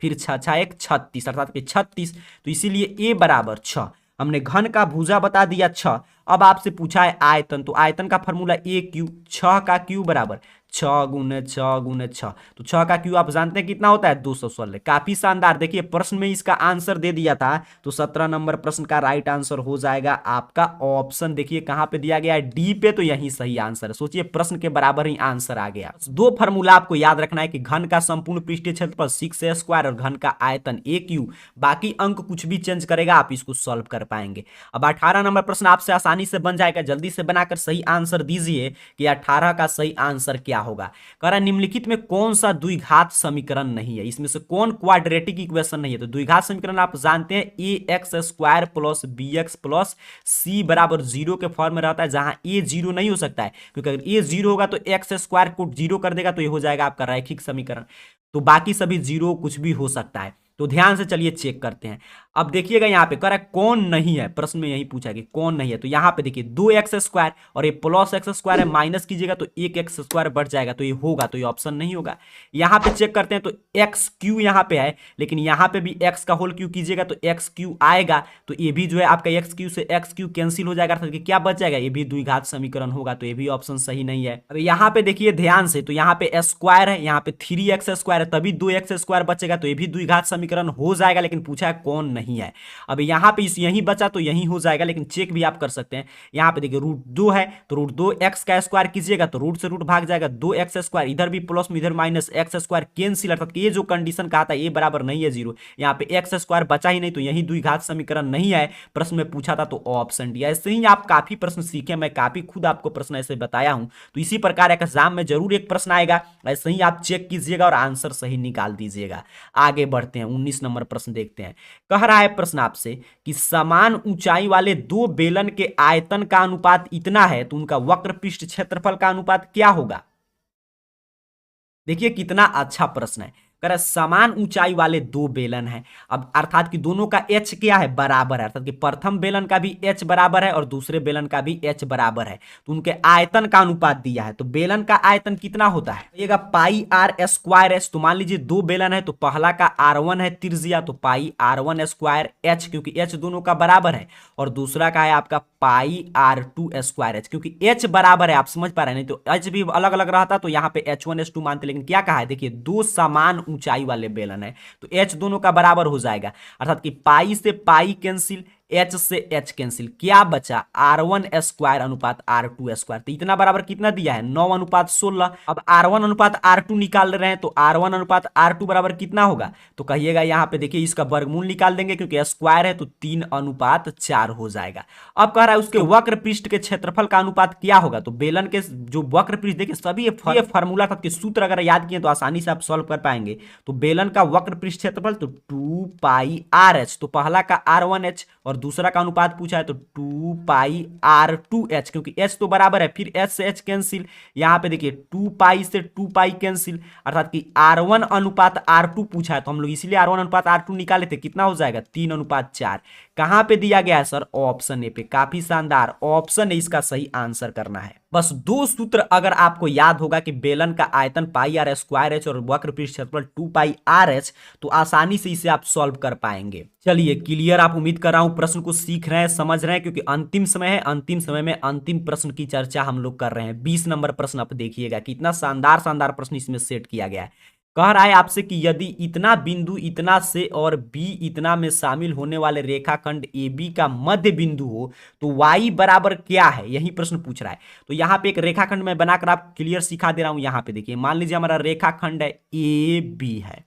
फिर 6 6 1 36, अर्थात कि 36। तो इसीलिए ए बराबर 6, हमने घन का भुजा बता दिया 6। अब आपसे पूछा है आयतन, तो आयतन का फॉर्मूला ए क्यू, 6 का क्यू बराबर 6 गुने 6 गुने 6, तो 6 का क्यू आप जानते हैं कितना होता है 216। काफी शानदार, देखिए प्रश्न में इसका आंसर दे दिया था, तो 17 नंबर प्रश्न का राइट आंसर हो जाएगा आपका ऑप्शन, देखिए कहां पे दिया गया है डी पे, तो यही सही आंसर है। सोचिए प्रश्न के बराबर ही आंसर आ गया। दो फार्मूला आपको याद रखना है कि घन का संपूर्ण पृष्ठीय क्षेत्रफल 6a स्क्वायर और घन का आयतन ए क्यू, बाकी अंक कुछ भी चेंज करेगा आप इसको सॉल्व कर पाएंगे। अब 18 नंबर प्रश्न आपसे आसानी से बन जाएगा, जल्दी से बनाकर सही आंसर दीजिए कि 18 का सही आंसर क्या होगा। कह रहा है निम्नलिखित में कौन सा द्विघात समीकरण नहीं है, इसमें से कौन क्वाड्रेटिक इक्वेशन नहीं है। तो द्विघात समीकरण आप जानते हैं a x square plus b x plus c बराबर 0 के फॉर्म में रहता है, जहां ए 0 नहीं हो सकता है, क्योंकि अगर ए 0 होगा तो एक्स स्क्वायर को 0 कर देगा, तो ये हो जाएगा आपका रैखिक समीकरण। तो बाकी सभी 0 कुछ भी हो सकता है, तो ध्यान से चलिए चेक करते हैं। अब देखिएगा यहाँ पे कह रहा है कौन नहीं है, प्रश्न में यही पूछा कि कौन नहीं है। तो यहाँ पे देखिए 2x स्क्वायर और ये प्लस एक्स स्क्वायर है, माइनस कीजिएगा तो 1x स्क्वायर बढ़ जाएगा, तो ये होगा, तो ये ऑप्शन नहीं होगा। यहाँ पे चेक करते हैं तो एक्स क्यू यहाँ पे है, लेकिन यहाँ पे भी एक्स का होल क्यू कीजिएगा तो एक्स क्यू आएगा, तो ये भी जो है आपका एक्स क्यू से एक्स क्यू कैंसिल हो जाएगा, तो क्या बच जाएगा, ये भी द्विघात समीकरण होगा, तो ये भी ऑप्शन सही नहीं है। अब यहाँ पे देखिए ध्यान से, तो यहाँ पे स्क्वायर है, यहाँ पे 3x स्क्वायर है, तभी 2x स्क्वायर बचेगा, तो ये भी द्विघात समीकरण हो जाएगा, लेकिन पूछा है कौन नहीं है। अब यहाँ पे यही बचा तो यही हो जाएगा, लेकिन चेक भी आप कर सकते हैं। यहाँ पे देखिए रूट 2 है, तो रूट 2 एक्स का स्क्वायर कीजिएगा तो रूट से रूट भाग जाएगा, 2x स्क्वायर, इधर भी प्लस में इधर माइनस एक्स स्क्वायर कैंसिल, अर्थात ये जो कंडीशन कहा था ये बराबर नहीं है 0, यहाँ पे एक्स स्क्वायर बचा ही नहीं, तो यही द्विघात समीकरण नहीं है। प्रश्न में पूछा था तो ऑप्शन डी। ऐसे ही आप काफी प्रश्न सीखे, मैं काफी खुद आपको प्रश्न ऐसे बताया हूं, तो इसी प्रकार एग्जाम में जरूर एक प्रश्न आएगा, ऐसे ही आप चेक कीजिएगा और आंसर सही निकाल दीजिएगा। आगे बढ़ते हैं, 19 नंबर प्रश्न देखते हैं। कह रहा है प्रश्न आपसे कि समान ऊंचाई वाले दो बेलन के आयतन का अनुपात इतना है, तो उनका वक्र पृष्ठ क्षेत्रफल का अनुपात क्या होगा। देखिए कितना अच्छा प्रश्न है। कह रहा है समान ऊंचाई वाले दो बेलन हैं। अब अर्थात कि दोनों का एच क्या है, बराबर है, अर्थात कि प्रथम बेलन का भी एच बराबर है और दूसरे बेलन का भी एच बराबर है। तो उनके आयतन का अनुपात दिया है, तो बेलन का आयतन कितना होता है, ये पाई आर स्क्वायर एच। तो मान लीजिए दो बेलन है, तो पहला का R1 है त्रिज्या, तो पाई R1 स्क्वायर एच, क्योंकि एच दोनों का बराबर है, और दूसरा का है आपका पाई R2 स्क्वायर एच, क्योंकि एच बराबर है। आप समझ पा रहे हैं, नहीं तो एच भी अलग अलग रहता तो यहाँ पे H1 H2 मानते, लेकिन क्या कहा है, देखिए दो समान ऊंचाई वाले बेलन है तो एच दोनों का बराबर हो जाएगा, अर्थात कि पाई से पाई कैंसिल, एच से एच कैंसिल, क्या बचा R1 स्क्वायर अनुपात R2 स्क्वायर। तो इतना बराबर कितना दिया है, 9 अनुपात 16। अब R1 अनुपात R2 निकाल रहे हैं, तो R1 अनुपात R2 बराबर कितना होगा, तो कहिएगा यहाँ पे देखिए इसका वर्गमूल निकाल देंगे, क्योंकि स्क्वायर है तो 3 अनुपात 4 हो जाएगा। अब कह रहा है उसके वक्र पृष्ठ के क्षेत्रफल का अनुपात क्या होगा, तो बेलन के जो वक्र पृष्ठ, देखिए सभी ये फार्मूला तक के सूत्र अगर याद किए तो आसानी से आप सॉल्व कर पाएंगे। तो बेलन का वक्र पृष्ठ क्षेत्रफल तो 2 पाई आर एच, तो पहला का R1H और दूसरा का अनुपात पूछा है तो 2 पाई R2H, क्योंकि H तो बराबर है, फिर H से H कैंसिल, यहाँ पे देखिए 2 पाई से 2 पाई कैंसिल, अर्थात कि R1 अनुपात R2 पूछा है तो हम लोग इसीलिए R1 अनुपात R2 निकाले थे, कितना हो जाएगा 3 अनुपात 4। कहां पे दिया गया है सर, ऑप्शन ए पे, काफी शानदार, ऑप्शन ए इसका सही आंसर करना है। बस दो सूत्र अगर आपको याद होगा कि बेलन का आयतन पाई आर स्क्वायर एच और वक्र पृष्ठ क्षेत्रफल 2 पाई आर एच, तो आसानी से इसे आप सॉल्व कर पाएंगे। चलिए क्लियर, आप उम्मीद कर रहा हूं प्रश्न को सीख रहे हैं, समझ रहे हैं, क्योंकि अंतिम समय है, अंतिम समय में अंतिम प्रश्न की चर्चा हम लोग कर रहे हैं। 20 नंबर प्रश्न आप देखिएगा कितना शानदार शानदार प्रश्न इसमें सेट किया गया है। कह रहा है आपसे कि यदि इतना बिंदु इतना से और बी इतना में शामिल होने वाले रेखाखंड ए बी का मध्य बिंदु हो तो y बराबर क्या है, यही प्रश्न पूछ रहा है। तो यहाँ पे एक रेखाखंड में बनाकर आप क्लियर सिखा दे रहा हूं। यहाँ पे देखिए मान लीजिए हमारा रेखाखंड है ए बी है।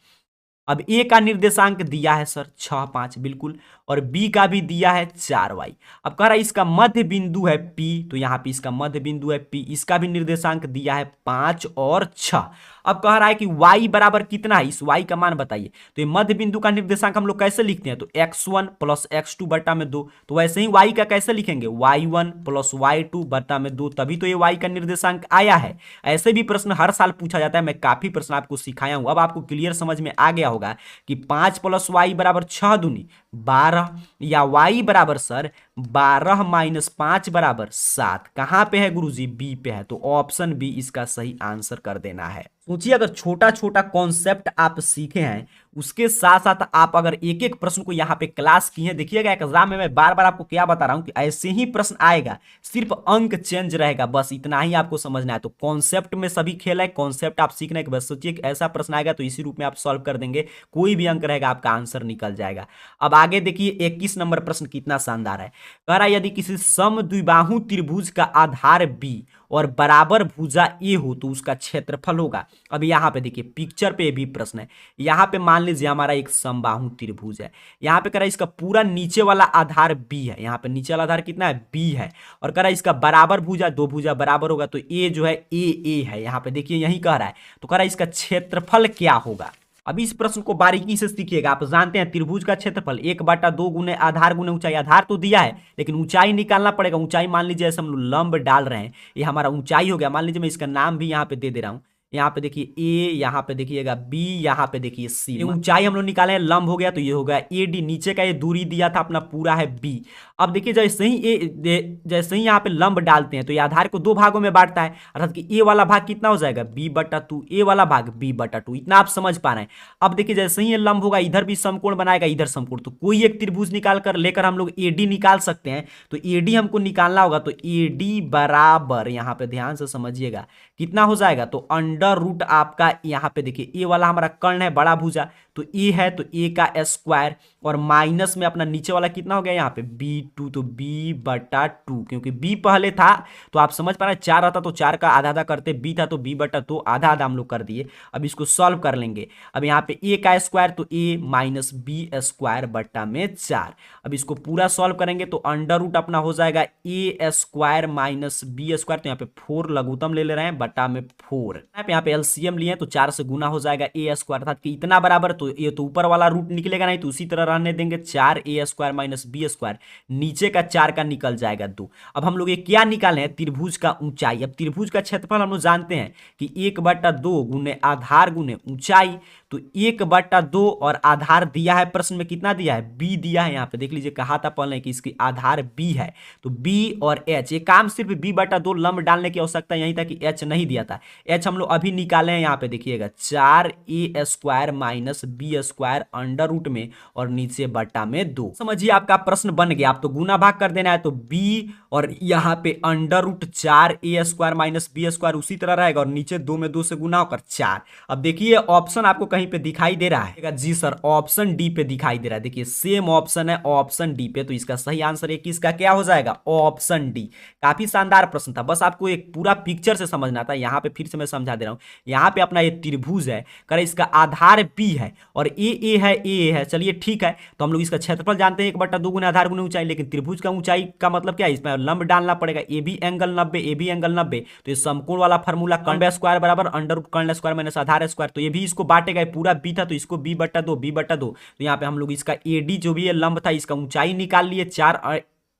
अब ए का निर्देशांक दिया है सर 6 5 बिल्कुल, और बी का भी दिया है 4y। अब कह रहा है इसका मध्य बिंदु है P, तो यहाँ पे इसका मध्य बिंदु है P, इसका भी निर्देशांक दिया है 5 और 6। अब कह रहा है कि y बराबर कितना है, इस y का मान बताइए। तो ये मध्य बिंदु का निर्देशांक हम लोग कैसे लिखते हैं, तो x1 प्लस x2 बटा में 2, तो वैसे ही y का कैसे लिखेंगे, y1 प्लस y2 बटा में 2, तभी तो ये y का निर्देशांक आया है। ऐसे भी प्रश्न हर साल पूछा जाता है, मैं काफी प्रश्न आपको सिखाया हूं। अब आपको क्लियर समझ में आ गया होगा कि 5 प्लस y बराबर 6 दूनी 12, या y बराबर सर 12 माइनस 5 बराबर 7। कहां पे है गुरुजी, बी पे है, तो ऑप्शन बी इसका सही आंसर कर देना है। सोचिए अगर छोटा छोटा कॉन्सेप्ट आप सीखे हैं, उसके साथ साथ आप अगर एक एक प्रश्न को यहाँ पे क्लास किए हैं, देखिएगा एग्जाम में मैं बार बार आपको क्या बता रहा हूँ कि ऐसे ही प्रश्न आएगा, सिर्फ अंक चेंज रहेगा, बस इतना ही आपको समझना है। तो कॉन्सेप्ट में सभी खेल है, कॉन्सेप्ट आप सीखने के बाद सोचिए कि ऐसा प्रश्न आएगा तो इसी रूप में आप सॉल्व कर देंगे, कोई भी अंक रहेगा आपका आंसर निकल जाएगा। अब आगे देखिए 21 नंबर प्रश्न कितना शानदार है। कह रहा है यदि किसी समद्विबाहु त्रिभुज का आधार बी और बराबर भुजा ए हो तो उसका क्षेत्रफल होगा। अब यहाँ पे देखिए पिक्चर पे भी प्रश्न है, यहाँ पे मान लीजिए हमारा एक समबाहु त्रिभुज है, यहाँ पे कह रहा है इसका पूरा नीचे वाला आधार बी है, यहाँ पे नीचे वाला आधार कितना है, बी है, और कह रहा है इसका बराबर भुजा, दो भुजा बराबर होगा तो ए जो है ए है, यहाँ पे देखिए यही कह रहा है। तो कह रहा है इसका क्षेत्रफल क्या होगा। अब इस प्रश्न को बारीकी से सीखिएगा। आप जानते हैं त्रिभुज का क्षेत्रफल 1/2 गुने आधार गुने ऊंचाई, आधार तो दिया है लेकिन ऊंचाई निकालना पड़ेगा। ऊंचाई मान लीजिए ऐसे हम लोग लंब डाल रहे हैं, ये हमारा ऊंचाई हो गया। मान लीजिए मैं इसका नाम भी यहाँ पे दे रहा हूँ, यहाँ पे देखिए ए, यहाँ पे देखिएगा बी, यहाँ पे देखिए सी। ये ऊंचाई हम लोग निकाले हैं, लंब हो गया तो ये हो गया ए डी, नीचे का ये दूरी दिया था अपना पूरा है बी। अब देखिए जैसे ही यहाँ पे लंब डालते हैं तो ये आधार को दो भागों में बांटता है, अर्थात कि ए वाला भाग कितना हो जाएगा b/2, ए वाला भाग b/2, इतना आप समझ पा रहे हैं। अब देखिए जैसे ही ये लंब होगा इधर भी समकोण बनाएगा, इधर समकोण, तो कोई एक त्रिभुज निकाल कर लेकर हम लोग एडी निकाल सकते हैं। तो एडी हमको निकालना होगा, तो एडी बराबर, यहाँ पे ध्यान से समझिएगा कितना हो जाएगा, तो अंडर रूट आपका यहाँ पे देखिए ए वाला हमारा कर्ण है बड़ा भुजा, तो ए है तो ए का स्क्वायर, और माइनस में अपना नीचे वाला कितना हो गया यहाँ पे b2, तो b/2, क्योंकि b पहले था तो आप समझ पा रहे हैं 4 रहता तो 4 का आधा आधा करते, b था तो b/2 आधा आधा हम लोग कर दिए। अब इसको सॉल्व कर लेंगे। अब यहाँ पे a का स्क्वायर तो a माइनस बी स्क्वायर बट्टा में 4। अब इसको पूरा सॉल्व करेंगे तो अंडर रूट अपना हो जाएगा a square minus B square, तो यहाँ पे 4 लघुत्तम ले ले रहे हैं बट्टा में 4। यहाँ पे एलसीएम लिए तो 4 से गुना हो जाएगा ए स्क्वायर, अर्थात कि इतना बराबर, तो ये तो ऊपर वाला रूट निकलेगा नहीं, तो उसी तरह रहने देंगे 4a² माइनस बी स्क्वायर, नीचे का 4 का निकल जाएगा 2। अब हम लोग ये क्या निकाले हैं, त्रिभुज का ऊंचाई। अब त्रिभुज का क्षेत्रफल हम लोग जानते हैं कि 1/2 गुने आधार गुने ऊंचाई, तो 1/2 और आधार दिया है प्रश्न में, कितना दिया है, बी दिया है। यहाँ पे देख लीजिए, कहा था पहले कि इसकी आधार बी है, तो बी और एच, ये काम सिर्फ b/2 लंब डालने की आवश्यकता यही था कि एच नहीं दिया था। एच हम लोग अभी निकाले हैं, यहाँ पे देखिएगा 4a² minus B square under root में और नीचे बटा में 2। समझिए आपका प्रश्न बन गया। आप तो गुना भाग कर देना है, तो b और यहाँ पे under root 4a² minus B square उसी तरह रहेगा, और नीचे 2 में 2 से गुना होकर 4। अब देखिए ऑप्शन आपको कहीं पे दिखाई दे रहा है, जी सर ऑप्शन डी पे दिखाई दे रहा है। देखिए सेम ऑप्शन है ऑप्शन डी पे, तो इसका सही आंसर 21 का क्या हो जाएगा, ऑप्शन डी। काफी शानदार प्रश्न था, बस आपको एक पूरा पिक्चर से समझना था। यहाँ पे फिर से मैं समझा दे रहा हूँ, यहाँ पे अपना ये त्रिभुज है, करे इसका आधार बी है और ए है, ए है, चलिए ठीक है। तो हम लोग इसका क्षेत्रफल जानते हैं 1/2 गुना आधार गुना ऊंचाई, लेकिन त्रिभुज का ऊंचाई का मतलब क्या है, इसमें लंब डालना पड़ेगा, A B angle 90, A B angle 90। तो ये समकोण वाला फार्मूला कर्ण स्क्वायर बराबर अंडर रूट कर्ण स्क्वायर माइनस आधार स्क्वायर, तो ये भी इसको बांटेगा, पूरा बी था तो इसको b/2। तो यहाँ पे हम लोग इसका एडी जो भी है लंब था, इसका ऊंचाई निकाल लिए 4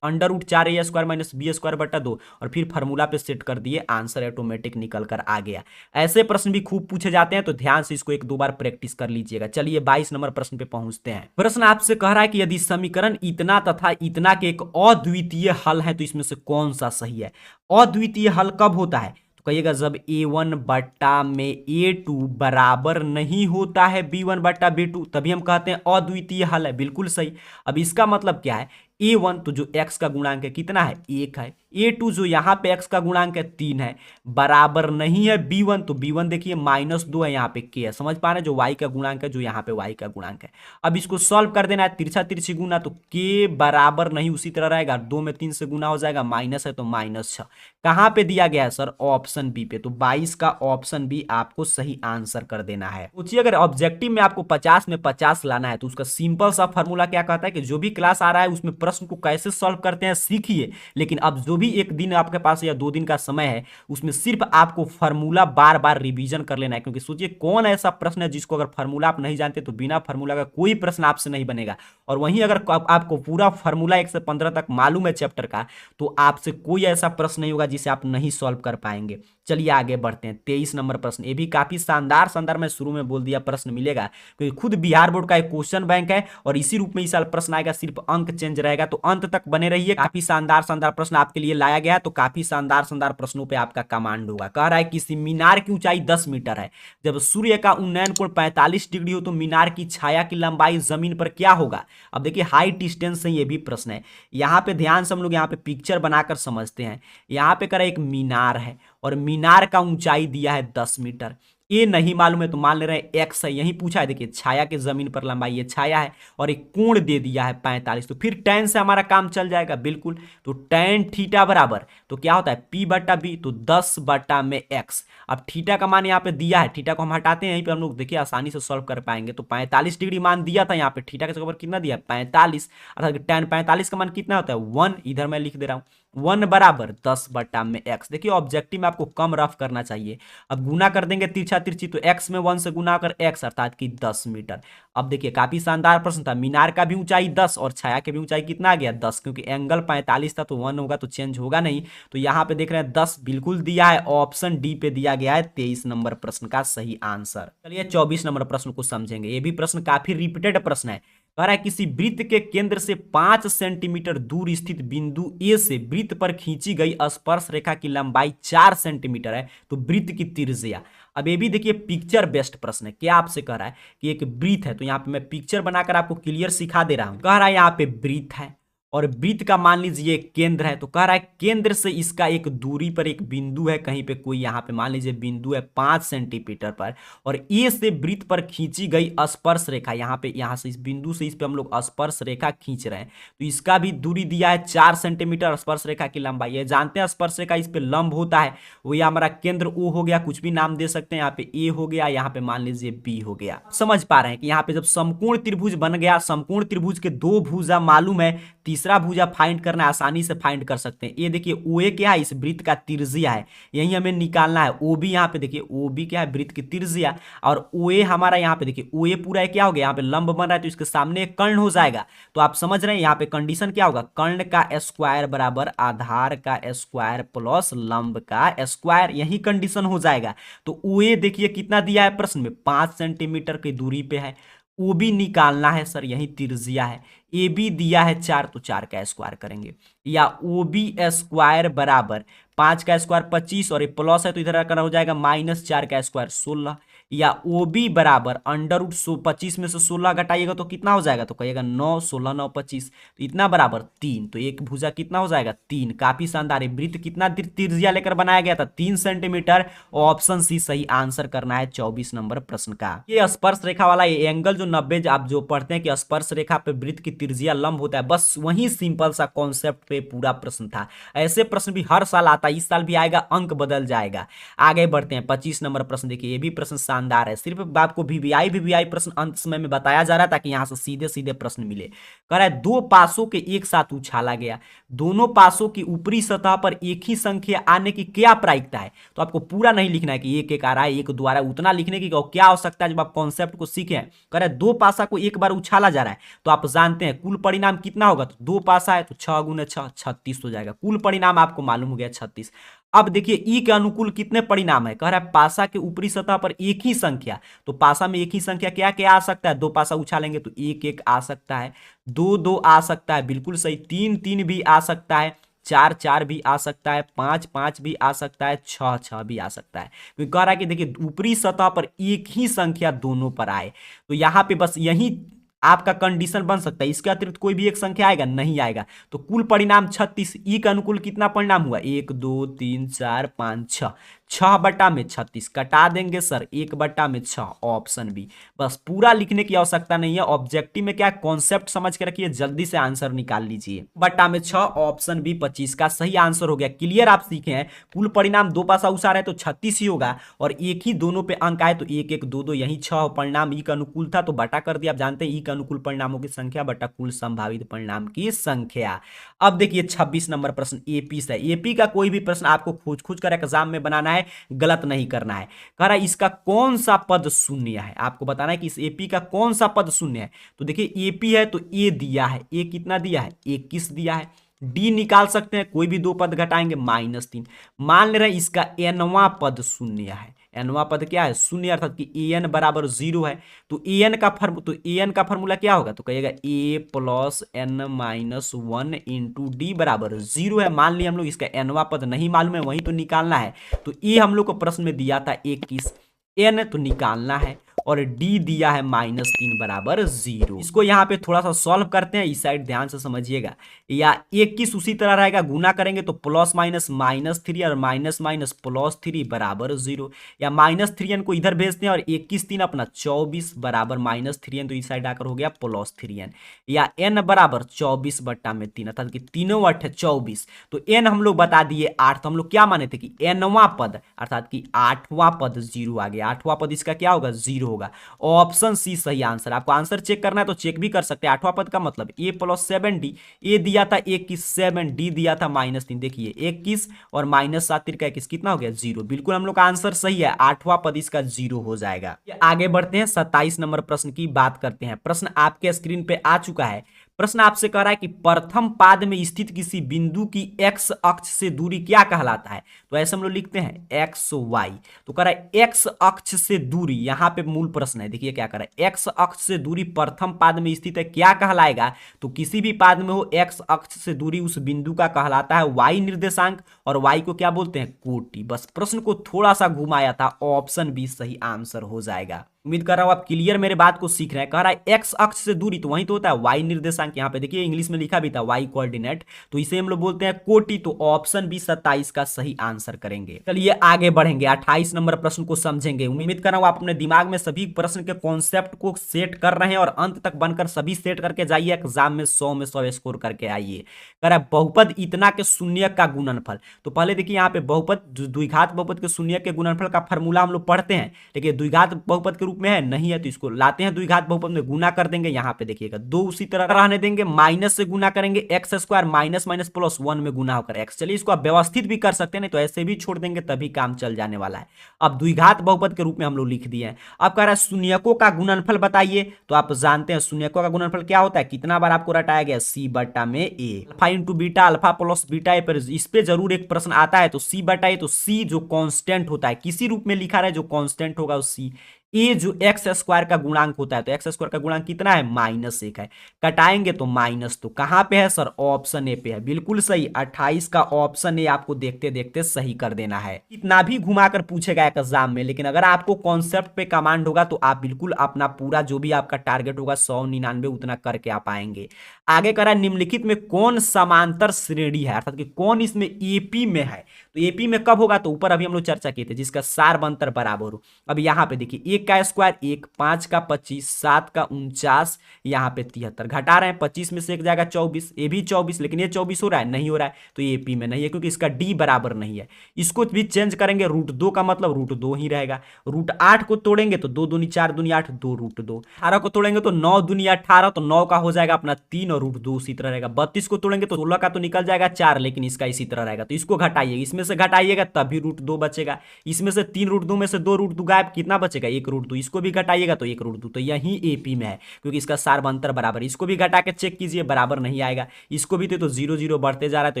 under root 4a² minus b²/2, और फिर फार्मूला पे सेट कर दिए, आंसर ऑटोमेटिक निकल कर आ गया। ऐसे प्रश्न भी खूब पूछे जाते हैं, तो ध्यान से इसको 1-2 बार प्रैक्टिस कर लीजिएगा। चलिए 22 नंबर प्रश्न पे पहुंचते हैं। प्रश्न आपसे कह रहा है कि यदि समीकरण इतना तथा इतना के एक अद्वितीय हल है तो इसमें से कौन सा सही है। अद्वितीय हल कब होता है, तो कहिएगा जब a1 बट्टा में a2 बराबर नहीं होता है b1 बट्टा b2, तभी हम कहते हैं अद्वितीय हल है। बिल्कुल सही। अब इसका मतलब क्या है, a1 तो जो x का गुणांक है कितना है, 1 है, a2 जो यहाँ पे x का गुणांक है 3 है, बराबर नहीं है b1, तो b1 देखिए -2 है, यहाँ पे k है, समझ पा रहे हैं, जो y का गुणांक है, जो यहाँ पे y का गुणांक है। अब इसको सॉल्व कर देना है, तिरछा तिरछी गुना, तो k बराबर नहीं उसी तरह रहेगा, 2 में 3 से गुना हो जाएगा, माइनस है तो -6। कहाँ पे दिया गया है सर, ऑप्शन बी पे, तो 22 का ऑप्शन बी आपको सही आंसर कर देना है। सोचिए अगर ऑब्जेक्टिव में आपको 50 में 50 लाना है, तो उसका सिंपल सा फॉर्मूला क्या कहता है कि जो भी क्लास आ रहा है उसमें प्रश्न को कैसे सॉल्व करते हैं सीखिए, लेकिन अब जो भी एक दिन आपके पास या 2 दिन का समय है, उसमें सिर्फ आपको फार्मूला बार बार रिवीजन कर लेना है। क्योंकि सोचिए कौन ऐसा प्रश्न है जिसको अगर फार्मूला आप नहीं जानते तो बिना फार्मूला का कोई प्रश्न आपसे नहीं बनेगा, और वहीं अगर आपको पूरा फार्मूला 1 से 15 तक मालूम है चैप्टर का, तो आपसे कोई ऐसा प्रश्न नहीं होगा जिसे आप नहीं सॉल्व कर पाएंगे। चलिए आगे बढ़ते हैं। 23 नंबर प्रश्न, ये भी काफी शानदार मैं शुरू में बोल दिया प्रश्न मिलेगा, क्योंकि खुद बिहार बोर्ड का एक क्वेश्चन बैंक है और इसी रूप में इस साल प्रश्न आएगा, सिर्फ अंक चेंज रहेगा, तो अंत तक बने रहिए। काफी शानदार प्रश्न आपके लिए लाया गया है, तो काफी शानदार प्रश्नों पे आपका कमांड होगा। कह रहा है किसी मीनार की ऊंचाई 10 मीटर है, जब सूर्य का उन्नयन कोण 45 डिग्री हो तो मीनार की छाया की लंबाई जमीन पर क्या होगा। अब देखिए हाइट डिस्टेंस से ये भी प्रश्न है, यहाँ पे ध्यान से हम लोग यहाँ पे पिक्चर बनाकर समझते हैं। यहाँ पे करा एक मीनार है और मीनार का ऊंचाई दिया है 10 मीटर, ये नहीं मालूम है तो मान ले रहे हैं एक्स है, यही पूछा है। देखिए छाया के जमीन पर लंबाई, ये छाया है और एक कोण दे दिया है 45, तो फिर tan से हमारा काम चल जाएगा। बिल्कुल, तो tan थीटा बराबर तो क्या होता है p/b, तो 10/x। अब थीटा का मान यहाँ पे दिया है, थीटा को हम हटाते हैं, यहीं पे हम लोग देखिए आसानी से सॉल्व कर पाएंगे। तो 45 डिग्री मान दिया था, यहाँ पे थीटा के जगह पर कितना दिया 45, अर्थात tan 45 का मान कितना होता है 1, इधर मैं लिख दे रहा हूँ 1 बराबर 10/x। देखिए ऑब्जेक्टिव में आपको कम रफ करना चाहिए। अब गुना कर देंगे तिरछा तिरछी, तो x में 1 से गुना कर x, अर्थात कि 10 मीटर। अब देखिए काफी शानदार प्रश्न था, मीनार का भी ऊंचाई 10 और छाया की भी ऊंचाई कितना आ गया 10, क्योंकि एंगल 45 था तो 1 होगा तो चेंज होगा नहीं, तो यहाँ पे देख रहे हैं 10 बिल्कुल दिया है, ऑप्शन डी पे दिया गया है 23 नंबर प्रश्न का सही आंसर। चलिए 24 नंबर प्रश्न को समझेंगे। ये भी प्रश्न काफी रिपीटेड प्रश्न है। कह रहा है किसी वृत्त के केंद्र से 5 सेंटीमीटर दूर स्थित बिंदु ए से वृत्त पर खींची गई स्पर्श रेखा की लंबाई 4 सेंटीमीटर है, तो वृत्त की त्रिज्या। अब ये भी देखिए पिक्चर बेस्ड प्रश्न है। क्या आपसे कह रहा है कि एक वृत्त है, तो यहाँ पे मैं पिक्चर बनाकर आपको क्लियर सिखा दे रहा हूं। कह रहा है यहाँ पे वृत्त है और वृत्त का मान लीजिए केंद्र है, तो कह रहा है केंद्र से इसका एक दूरी पर एक बिंदु है, कहीं पे कोई यहाँ पे मान लीजिए बिंदु है 5 सेंटीमीटर पर, और ए से वृत्त पर खींची गई स्पर्श रेखा, यहाँ से इस बिंदु से इस पे हम लोग स्पर्श रेखा खींच रहे हैं, तो इसका भी दूरी दिया है 4 सेंटीमीटर स्पर्श रेखा की लंबाई है। जानते हैं स्पर्श रेखा इस पे लंब होता है, वही हमारा केंद्र ओ हो गया, कुछ भी नाम दे सकते हैं, यहाँ पे ए हो गया, यहाँ पे मान लीजिए बी हो गया। समझ पा रहे हैं कि यहाँ पे जब समकोण त्रिभुज बन गया, समकोण त्रिभुज के 2 भुजा मालूम है, तीसरा भुजा फाइंड करना है, आसानी से फाइंड कर सकते हैं। ये देखिए OA क्या है, इस वृत्त का त्रिज्या है, यही हमें निकालना है। OB यहाँ पे देखिए OB क्या है, वृत्त की त्रिज्या, और OA हमारा यहाँ पे देखिए OA पूरा क्या हो गया, यहाँ पे लंब बन रहा है तो इसके सामने एक कर्ण हो जाएगा। तो आप समझ रहे हैं यहाँ पे कंडीशन क्या होगा, कर्ण का स्क्वायर बराबर आधार का स्क्वायर प्लस लंब का स्क्वायर, यही कंडीशन हो जाएगा। तो OA देखिए कितना दिया है प्रश्न में, 5 सेंटीमीटर की दूरी पे है। OB निकालना है सर, यही त्रिज्या है। AB दिया है 4, तो 4 का स्क्वायर करेंगे, या OB स्क्वायर बराबर 5 का स्क्वायर 25, और ये प्लस है तो इधर करना हो जाएगा -4 का स्क्वायर 16, या OB बराबर अंडर रूट 25 में से 16 घटाइएगा तो कितना हो जाएगा, तो कहिएगा 9, 16, 9, 25, तो इतना बराबर 3। तो एक भुजा कितना हो जाएगा 3। काफी शानदार है। वृत्त कितना त्रिज्या लेकर बनाया गया था, 3 सेंटीमीटर। ऑप्शन सी सही आंसर करना है 24 नंबर प्रश्न का। ये स्पर्श रेखा वाला ये एंगल जो 90 आप जो पढ़ते हैं कि स्पर्श रेखा पे वृत्त की त्रिज्या लंब होता है, बस वही सिंपल सा कॉन्सेप्ट पे पूरा प्रश्न था। ऐसे प्रश्न भी हर साल आता है, इस साल भी आएगा, अंक बदल जाएगा। आगे बढ़ते हैं 25 नंबर प्रश्न। देखिए ये भी प्रश्न शानदार है, सिर्फ आपको वीवीआई प्रश्न अंत समय में बताया जा रहा था कि यहां से सीधे सीधे प्रश्न मिले। कह रहा है 2 पासों के एक साथ उछाला गया, दोनों पासों की ऊपरी सतह पर एक ही संख्या आने की क्या प्रायिकता है। तो आपको पूरा नहीं लिखना है कि एक एक आ रहा है, एक दो आ रहा है, उतना लिखने की क्या हो सकता है जब आप कॉन्सेप्ट को सीखे हैं। कह रहा है 2 पासा को एक बार उछाला जा रहा है, तो आप जानते हैं कुल परिणाम कितना होगा, तो 2 पासा है तो 6 गुने 6 36 हो जाएगा। कुल परिणाम आपको मालूम हो गया 36। अब देखिए ई के अनुकूल कितने परिणाम है, कह रहा है पासा के ऊपरी सतह पर एक ही संख्या, तो पासा में एक ही संख्या क्या क्या आ सकता है, 2 पासा उछालेंगे तो 1 1 आ सकता है, 2 2 आ सकता है, बिल्कुल सही, 3 3 भी आ सकता है, 4 4 भी आ सकता है, 5 5 भी आ सकता है, 6 6 भी आ सकता है। क्योंकि कह रहा है कि देखिए ऊपरी सतह पर एक ही संख्या दोनों पर आए, तो यहां पे बस यही आपका कंडीशन बन सकता है, इसके अतिरिक्त कोई भी एक संख्या आएगा नहीं आएगा। तो कुल परिणाम 36, ई का अनुकूल कितना परिणाम हुआ, 1 2 3 4 5 6, 6 बटा में 36 कटा देंगे सर, 1 बटा में 6, ऑप्शन बी। बस पूरा लिखने की आवश्यकता नहीं है, ऑब्जेक्टिव में क्या कॉन्सेप्ट समझ के रखिए, जल्दी से आंसर निकाल लीजिए। बटा में 6, ऑप्शन बी 25 का सही आंसर हो गया। क्लियर, आप सीखे हैं कुल परिणाम 2 पासा उसार है तो 36 ही होगा, और एक ही दोनों पे अंक आए तो 1 1 2 2, यही 6 परिणाम ई का अनुकूल था तो बटा कर दिया। आप जानते हैं ई का अनुकूल परिणामों की संख्या बटा कुल संभावित परिणाम की संख्या। अब देखिए 26 नंबर प्रश्न एपी से। एपी का कोई भी प्रश्न आपको खोज खोज कर एग्जाम में बनाना है, गलत नहीं करना है। कह रहा है इसका कौन सा पद शून्य है, आपको बताना है कि इस एपी का कौन सा पद शून्य है। तो देखिए एपी है तो ए दिया है, ए कितना दिया है, 21 दिया है। डी निकाल सकते हैं, कोई भी 2 पद घटाएंगे -3। मान ले रहे हैं इसका एनवा पद शून्य है, एनवा पद क्या है शून्य, अर्थात कि ए एन बराबर 0 है। तो ए एन का फॉर्मूला क्या होगा, तो कहिएगा a plus n minus 1 into d बराबर 0 है। मान लिया हम लोग इसका एनवा पद नहीं मालूम है, वही तो निकालना है। तो ए हम लोग को प्रश्न में दिया था 21, एन तो निकालना है, और डी दिया है -3 बराबर 0। इसको यहाँ पे थोड़ा सा सॉल्व करते हैं, इस साइड ध्यान से समझिएगा। या 21 उसी तरह रहेगा, गुना करेंगे तो प्लस माइनस -3 और माइनस माइनस +3 बराबर 0, या -3n को इधर भेजते हैं और 21 3 अपना 24 बराबर -3n, तो इस साइड आकर हो गया +3n, या n बराबर 24 बट्टा में 3, अर्थात कि तीनों 8 है 24। तो n हम लोग बता दिए 8, तो हम लोग क्या माने थे कि nवां पद अर्थात कि 8वां पद 0 आ गया, 8वां पद इसका क्या होगा 0 होगा। ऑप्शन सी सही आंसर। आपको आंसर चेक करना है तो चेक भी कर सकते हैं। 8वां पद का मतलब a प्लस 7d, ए दिया था 21, 7 डी दिया था -3, देखिए 21 और -7 का 21 कितना हो गया 0। बिल्कुल हम लोग का आंसर सही है, 8वां पद इसका 0 हो जाएगा। आगे बढ़ते हैं 27 नंबर प्रश्न की बात करते हैं। प्रश्न आपके स्क्रीन पे आ चुका है। प्रश्न आपसे कह रहा है कि प्रथम पाद में स्थित किसी बिंदु की x अक्ष से दूरी क्या कहलाता है। तो ऐसे हम लोग लिखते हैं x y। तो कह रहा है x अक्ष से दूरी, यहां पे मूल प्रश्न है, देखिए क्या कर रहा है, x अक्ष से दूरी प्रथम पाद में स्थित है, क्या कहलाएगा। तो किसी भी पाद में हो x अक्ष से दूरी उस बिंदु का कहलाता है y निर्देशांक, और y को क्या बोलते हैं कोटि। बस प्रश्न को थोड़ा सा घुमाया था, ऑप्शन बी सही आंसर हो जाएगा। उम्मीद कर रहा हूं आप क्लियर मेरे बात को सीख रहे हैं। कह रहा है एक्स अक्ष से दूरी, तो वही तो होता है वाई निर्देशांक, यहाँ पे देखिए इंग्लिश में लिखा भी था वाई कोऑर्डिनेट, तो इसे हम लोग बोलते हैं कोटि। तो ऑप्शन बी 27 का सही आंसर करेंगे। चलिए आगे बढ़ेंगे, 28 नंबर प्रश्न को समझेंगे। उम्मीद कर रहा हूं आप अपने दिमाग में सभी प्रश्न के कॉन्सेप्ट को सेट कर रहे हैं, और अंत तक बनकर सभी सेट करके जाइए, एग्जाम में 100 में 100 स्कोर करके आइए। कह रहा है बहुपद इतना के शून्य का गुणनफल। तो पहले देखिए यहाँ पे बहुपद द्विघात बहुपद के शून्य के गुणनफल का फॉर्मूला हम लोग पढ़ते हैं, देखिए द्विघात बहुपद के रूप में है, नहीं है, तो इसको लाते हैं द्विघात बहुपद में, गुना कर देंगे। यहाँ पे देखिएगा 2 उसी तरह रहने देंगे, माइनस से गुना करेंगे, x square minus minus plus 1 में गुना होकर एक्स। चलिए इसको आप व्यवस्थित भी कर सकते हैं, नहीं तो ऐसे भी छोड़ देंगे तभी काम चल जाने वाला है। अब द्विघात बहुपद के रूप में हम लोग लिख दिए हैं। अब कह रहा है शून्यकों का गुणनफल बताइए, तो आप जानते हैं शून्यकों का गुणनफल क्या होता है, कितना बार आपको रटाया गया, सी बटा में A, alpha into beta, alpha plus beta A, पर इस पे जरूर एक प्रश्न आता है। तो सी बटा ए, तो सी जो कांस्टेंट होता है, किसी रूप में लिखा रहा है जो कांस्टेंट होगा वो सी, ए जो एक्स स्क्वायर का गुणांक होता है, तो एक्स स्क्वायर का गुणांक कितना है, -1 है। कटाएंगे तो माइनस, तो कहां पे है सर, ऑप्शन ए पे है, बिल्कुल सही। 28 का ऑप्शन ए आपको देखते देखते सही कर देना है। इतना भी घुमाकर पूछेगा एग्जाम में, लेकिन अगर आपको कॉन्सेप्ट पे कमांड होगा तो आप बिल्कुल अपना पूरा जो भी आपका टारगेट होगा 199 उतना करके आप आएंगे। आगे करा निम्नलिखित में कौन समांतर श्रेणी है, अर्थात कि कौन इसमें एपी में है। तो एपी में कब होगा, तो ऊपर अभी हम लोग चर्चा किए थे, जिसका सारबंतर बराबर हो। अब यहाँ पे देखिए 1 का स्क्वायर 1, 5 का 25, 7 का 49, यहाँ पे 73, घटा रहे हैं 25 में से एक जाएगा 24, ये भी 24, लेकिन ये 24 हो रहा है, नहीं हो रहा है, तो ये एपी में नहीं है क्योंकि इसका डी बराबर नहीं है। इसको भी चेंज करेंगे, √2 का मतलब √2 ही रहेगा। √8 को तोड़ेंगे तो 2 दूनी 4 दूनी 8, 2 √2। 18 को तोड़ेंगे तो 9 दूनी 18, तो 9 का हो जाएगा अपना 3 और √2 उसी तरह रहेगा। 32 को तोड़ेंगे तो 16 का तो निकल जाएगा 4, लेकिन इसका इसी तरह रहेगा। तो इसको घटाइए, इसमें से घटाइएगा तभी √2 बचेगा। इसमें से 3 √2 में से 2 √2 गायब, कितना बचेगा, 1 √2। इसको भी घटाइएगा तो 1 √2, तो यही एपी में है क्योंकि इसका सारबंतर बराबर। इसको भी घटा के चेक कीजिए, बराबर नहीं आएगा। इसको भी तो 0 0 बढ़ते जा रहा है, तो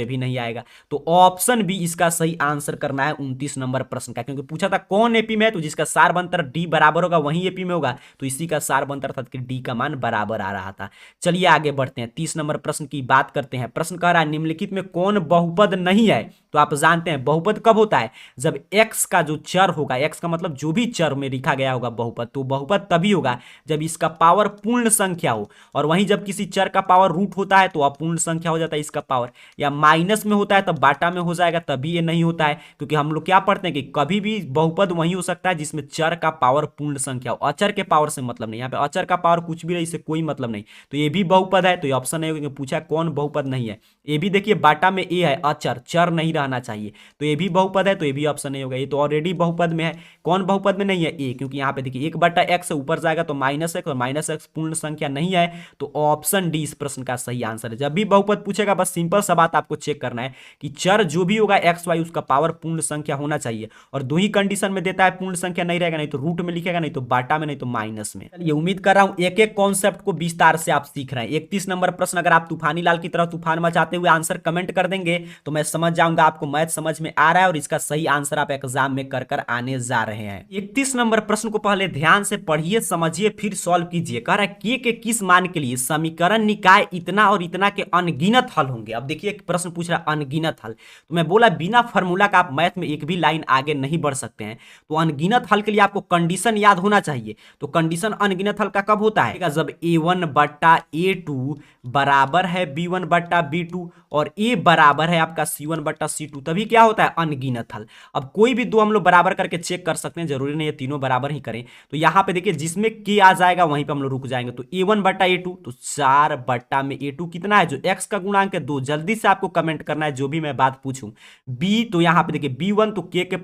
ये भी नहीं आएगा। तो ऑप्शन बी इसका सही आंसर करना है 29 नंबर प्रश्न का, क्योंकि पूछा था कौन एपी में है, तो जिसका सारबंतर डी बराबर होगा वही एपी में होगा, तो इसी का सारबंतर था कि डी का मान बराबर आ रहा था। चलिए आगे बढ़ते हैं, 30 नंबर प्रश्न की बात करते हैं। प्रश्न कह रहा है निम्नलिखित में कौन बहुपद नहीं है। तो आप जानते हैं बहुपद कब होता है, जब x का जो चर होगा, x का मतलब जो भी चर में लिखा गया होगा बहुपद, तो बहुपद तभी होगा जब इसका पावर पूर्ण संख्या हो। और वहीं जब किसी चर का पावर रूट होता है तो अपूर्ण संख्या हो जाता है इसका पावर, या माइनस में होता है तब बाटा में हो जाएगा, तभी ये नहीं होता है। क्योंकि हम लोग क्या पढ़ते हैं कि कभी भी बहुपद वही हो सकता है जिसमें चर का पावर पूर्ण संख्या हो, अचर के पावर से मतलब नहीं। यहाँ पे अचर का पावर कुछ भी रही, इससे कोई मतलब नहीं, तो ये भी बहुपद है। तो ये ऑप्शन है, पूछा कौन बहुपद नहीं है। ये भी देखिए बाटा में ए है, अचर चर नहीं रहना चाहिए, तो ये भी बहुपद है, तो ये भी ऑप्शन नहीं होगा। ये तो ऑलरेडी बहुपद में है। कौन बहुपद में नहीं है, ए, क्योंकि यहाँ पे देखिए 1/x से ऊपर जाएगा तो -x, और -x पूर्ण संख्या नहीं है, तो ऑप्शन डी इस प्रश्न का सही आंसर है। जब भी बहुपद पूछेगा बस सिंपल सा बात आपको चेक करना है कि चर जो भी होगा x y उसका पावर पूर्ण संख्या होना चाहिए, और दो ही कंडीशन में देता है, पूर्ण संख्या नहीं रहेगा, नहीं तो रूट में लिखेगा, नहीं तो बाटा में, नहीं तो माइनस में। ये उम्मीद कर रहा हूं एक एक कॉन्सेप्ट को विस्तार से आप सीख रहे हैं। 31 नंबर प्रश्न अगर आप तूफानी लाल की तरह तूफान मचाते हुए आंसर कमेंट कर देंगे तो मैं समझ जाऊंगा आपको मैथ समझ में आ रहा है और इसका सही आंसर आप एग्जाम में कर कर आने जा रहे हैं। 31 नंबर प्रश्न को पहले ध्यान से पढ़िए, समझिए, फिर सॉल्व कीजिए। कह रहा है के किस मान के लिए समीकरण निकाय इतना और इतना के अनगिनत हल होंगे। अब देखिए प्रश्न पूछ रहा है अनगिनत हल, तो मैं बोला बिना फार्मूला का आप मैथ में एक भी लाइन आगे नहीं बढ़ सकते हैं। तो अनगिनत हल के लिए आपको कंडीशन याद होना चाहिए। तो कंडीशन अनगिनत हल का कब होता है, जब a1/a2 बराबर है b1/b2 और a बराबर है आपका c1/c2, तभी क्या होता है अनगिनत हल। अब कोई भी दो हम लोग बराबर करके चेक कर सकते हैं, जरूरी नहीं है तीनों बराबर ही करें। तो यहां पे देखिए जिसमें k आ जाएगा वहीं पे हम लोग रुक जाएंगे। तो a1/a2, तो 4/a2 कितना है, जो x का गुणांक है 2। जल्दी से आपको कमेंट करना है जो भी मैं बात पूछूं। b, तो यहां पे देखिए b1, तो k के